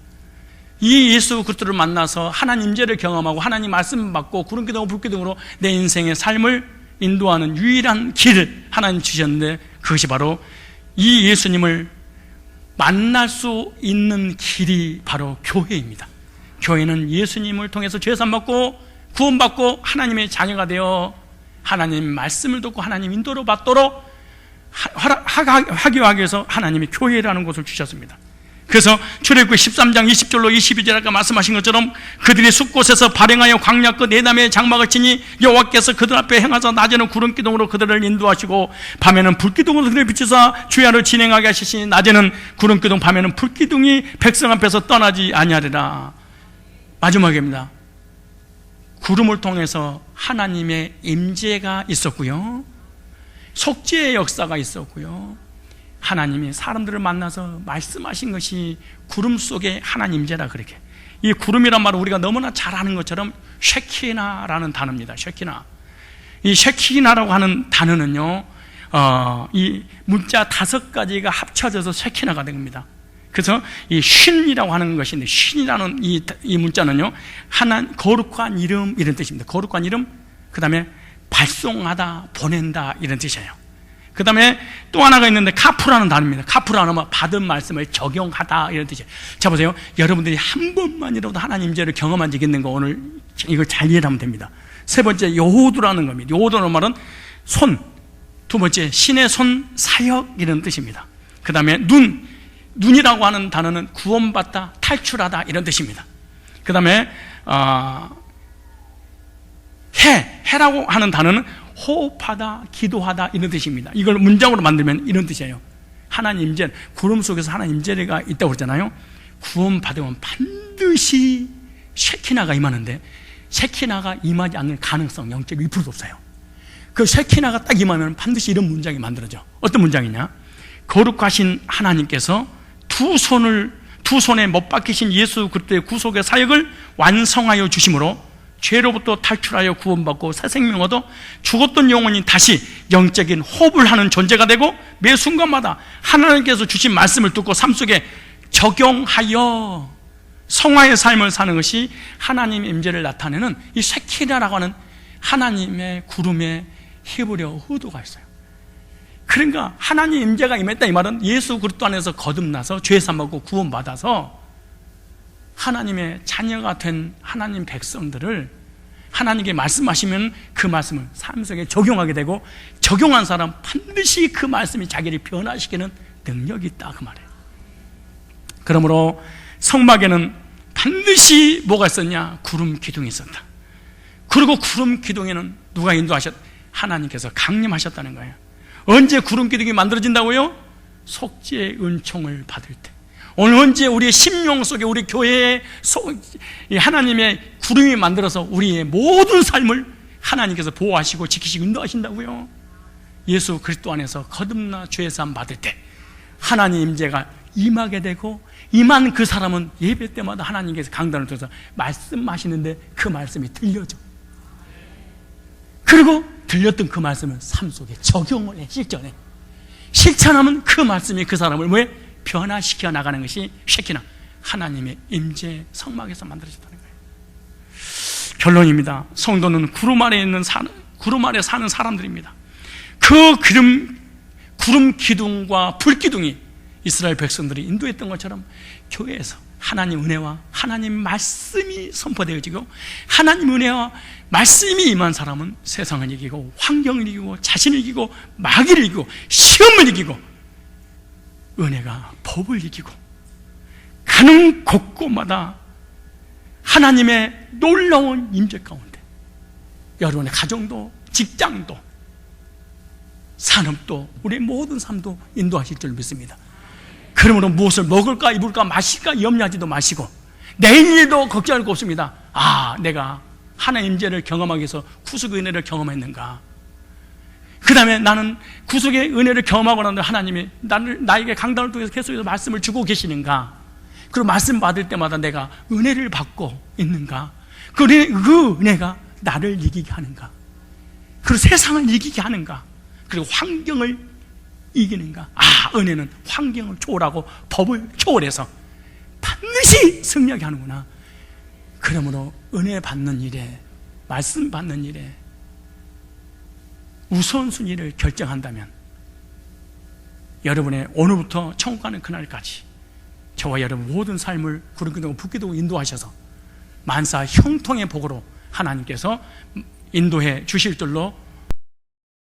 이 예수 그리스도를 만나서 하나님 임재를 경험하고 하나님 말씀을 받고 구름기둥 불기둥으로 내 인생의 삶을 인도하는 유일한 길을 하나님 주셨는데, 그것이 바로 이 예수님을 만날 수 있는 길이 바로 교회입니다. 교회는 예수님을 통해서 죄산 받고 구원받고 하나님의 자녀가 되어 하나님 말씀을 듣고 하나님 인도를 받도록 하기 위해서 하나님이 교회라는 것을 주셨습니다. 그래서 출애굽기 13장 20절로 22절 아까 말씀하신 것처럼 그들이 숲곳에서 발행하여 광야 끝 내담의 장막을 치니 여호와께서 그들 앞에 행하사 낮에는 구름기둥으로 그들을 인도하시고 밤에는 불기둥으로 그들을 비추사 주야를 진행하게 하시니 낮에는 구름기둥 밤에는 불기둥이 백성 앞에서 떠나지 아니하리라. 마지막입니다. 구름을 통해서 하나님의 임재가 있었고요, 속죄의 역사가 있었고요, 하나님이 사람들을 만나서 말씀하신 것이 구름 속에 하나님 임재라. 그렇게 이 구름이란 말은 우리가 너무나 잘 아는 것처럼 쉐키나라는 단어입니다. 쉐키나. 이 쉐키나라고 하는 단어는요, 이 문자 5가지가 합쳐져서 쉐키나가 된 겁니다. 그래서 이 쉰이라고 하는 것인데, 쉰이라는 이 문자는요, 거룩한 이름 이런 뜻입니다. 거룩한 이름, 그 다음에 발송하다, 보낸다 이런 뜻이에요. 그 다음에 또 하나가 있는데 카프라는 단어입니다. 카프라는 말, 받은 말씀을 적용하다 이런 뜻이에요. 자 보세요, 여러분들이 한 번만이라도 하나님 임재를 경험한 적이 있는 거, 오늘 이걸 잘 이해하면 됩니다. 세 번째, 여호두라는 겁니다. 여호두라는 말은 손, 두 번째 신의 손, 사역 이런 뜻입니다. 그 다음에 눈이라고 하는 단어는 구원받다, 탈출하다 이런 뜻입니다. 그 다음에 해라고 하는 단어는 호흡하다, 기도하다 이런 뜻입니다. 이걸 문장으로 만들면 이런 뜻이에요. 하나님 임재, 구름 속에서 하나님 임재가 있다고 그랬잖아요. 구원받으면 반드시 쉐키나가 임하는데, 쉐키나가 임하지 않는 가능성 0.1%도 없어요. 그 쉐키나가 딱 임하면 반드시 이런 문장이 만들어져. 어떤 문장이냐? 거룩하신 하나님께서 두 손에 못 박히신 예수 그리스도의 구속의 사역을 완성하여 주심으로 죄로부터 탈출하여 구원받고 새 생명 얻어 죽었던 영혼이 다시 영적인 호흡을 하는 존재가 되고, 매 순간마다 하나님께서 주신 말씀을 듣고 삶 속에 적용하여 성화의 삶을 사는 것이 하나님의 임재를 나타내는 이 쉐키나라고 하는 하나님의 구름의 히브리어 의도가 있어요. 그러니까 하나님 임재가 임했다 이 말은 예수 그리스도 안에서 거듭나서 죄산 받고 구원받아서 하나님의 자녀가 된 하나님 백성들을 하나님께 말씀하시면 그 말씀을 삶 속에 적용하게 되고, 적용한 사람 반드시 그 말씀이 자기를 변화시키는 능력이 있다 그 말이에요. 그러므로 성막에는 반드시 뭐가 있었냐? 구름 기둥이 있었다. 그리고 구름 기둥에는 누가 인도하셨? 하나님께서 강림하셨다는 거예요. 언제 구름 기둥이 만들어진다고요? 속죄의 은총을 받을 때. 오늘 언제 우리의 심령 속에 우리 교회에 하나님의 구름이 만들어서 우리의 모든 삶을 하나님께서 보호하시고 지키시고 인도하신다고요? 예수 그리스도 안에서 거듭나 죄 사함 받을 때 하나님 임재가 임하게 되고, 임한 그 사람은 예배 때마다 하나님께서 강단을 통해서 말씀하시는데 그 말씀이 들려져. 그리고 들렸던 그 말씀을 삶 속에 적용을 해, 실전에. 실천하면 그 말씀이 그 사람을 왜? 변화시켜 나가는 것이 쉐키나, 하나님의 임재 성막에서 만들어졌다는 거예요. 결론입니다. 성도는 구름 아래 사는 사람들입니다. 그 구름 기둥과 불 기둥이 이스라엘 백성들이 인도했던 것처럼 교회에서 하나님 은혜와 하나님 말씀이 선포되어지고, 하나님 은혜와 말씀이 임한 사람은 세상을 이기고 환경을 이기고 자신을 이기고 마귀를 이기고 시험을 이기고 은혜가 법을 이기고 가는 곳곳마다 하나님의 놀라운 임재 가운데 여러분의 가정도, 직장도, 산업도, 우리의 모든 삶도 인도하실 줄 믿습니다. 그러므로 무엇을 먹을까 입을까 마실까 염려하지도 마시고 내일도 걱정할 거 없습니다. 내가 하나님 임재를 경험하기 위해서 구속의 은혜를 경험했는가? 그 다음에 나는 구속의 은혜를 경험하고 나는데 하나님이 나에게 강단을 통해서 계속해서 말씀을 주고 계시는가? 그리고 말씀 받을 때마다 내가 은혜를 받고 있는가? 그 은혜가 나를 이기게 하는가? 그리고 세상을 이기게 하는가? 그리고 환경을 이기는가? 은혜는 환경을 초월하고 법을 초월해서 반드시 승리하게 하는구나. 그러므로 은혜 받는 일에, 말씀 받는 일에 우선순위를 결정한다면 여러분의 오늘부터 천국 가는 그날까지 저와 여러분 모든 삶을 구름기둥 붓기둥 인도하셔서 만사 형통의 복으로 하나님께서 인도해 주실 줄로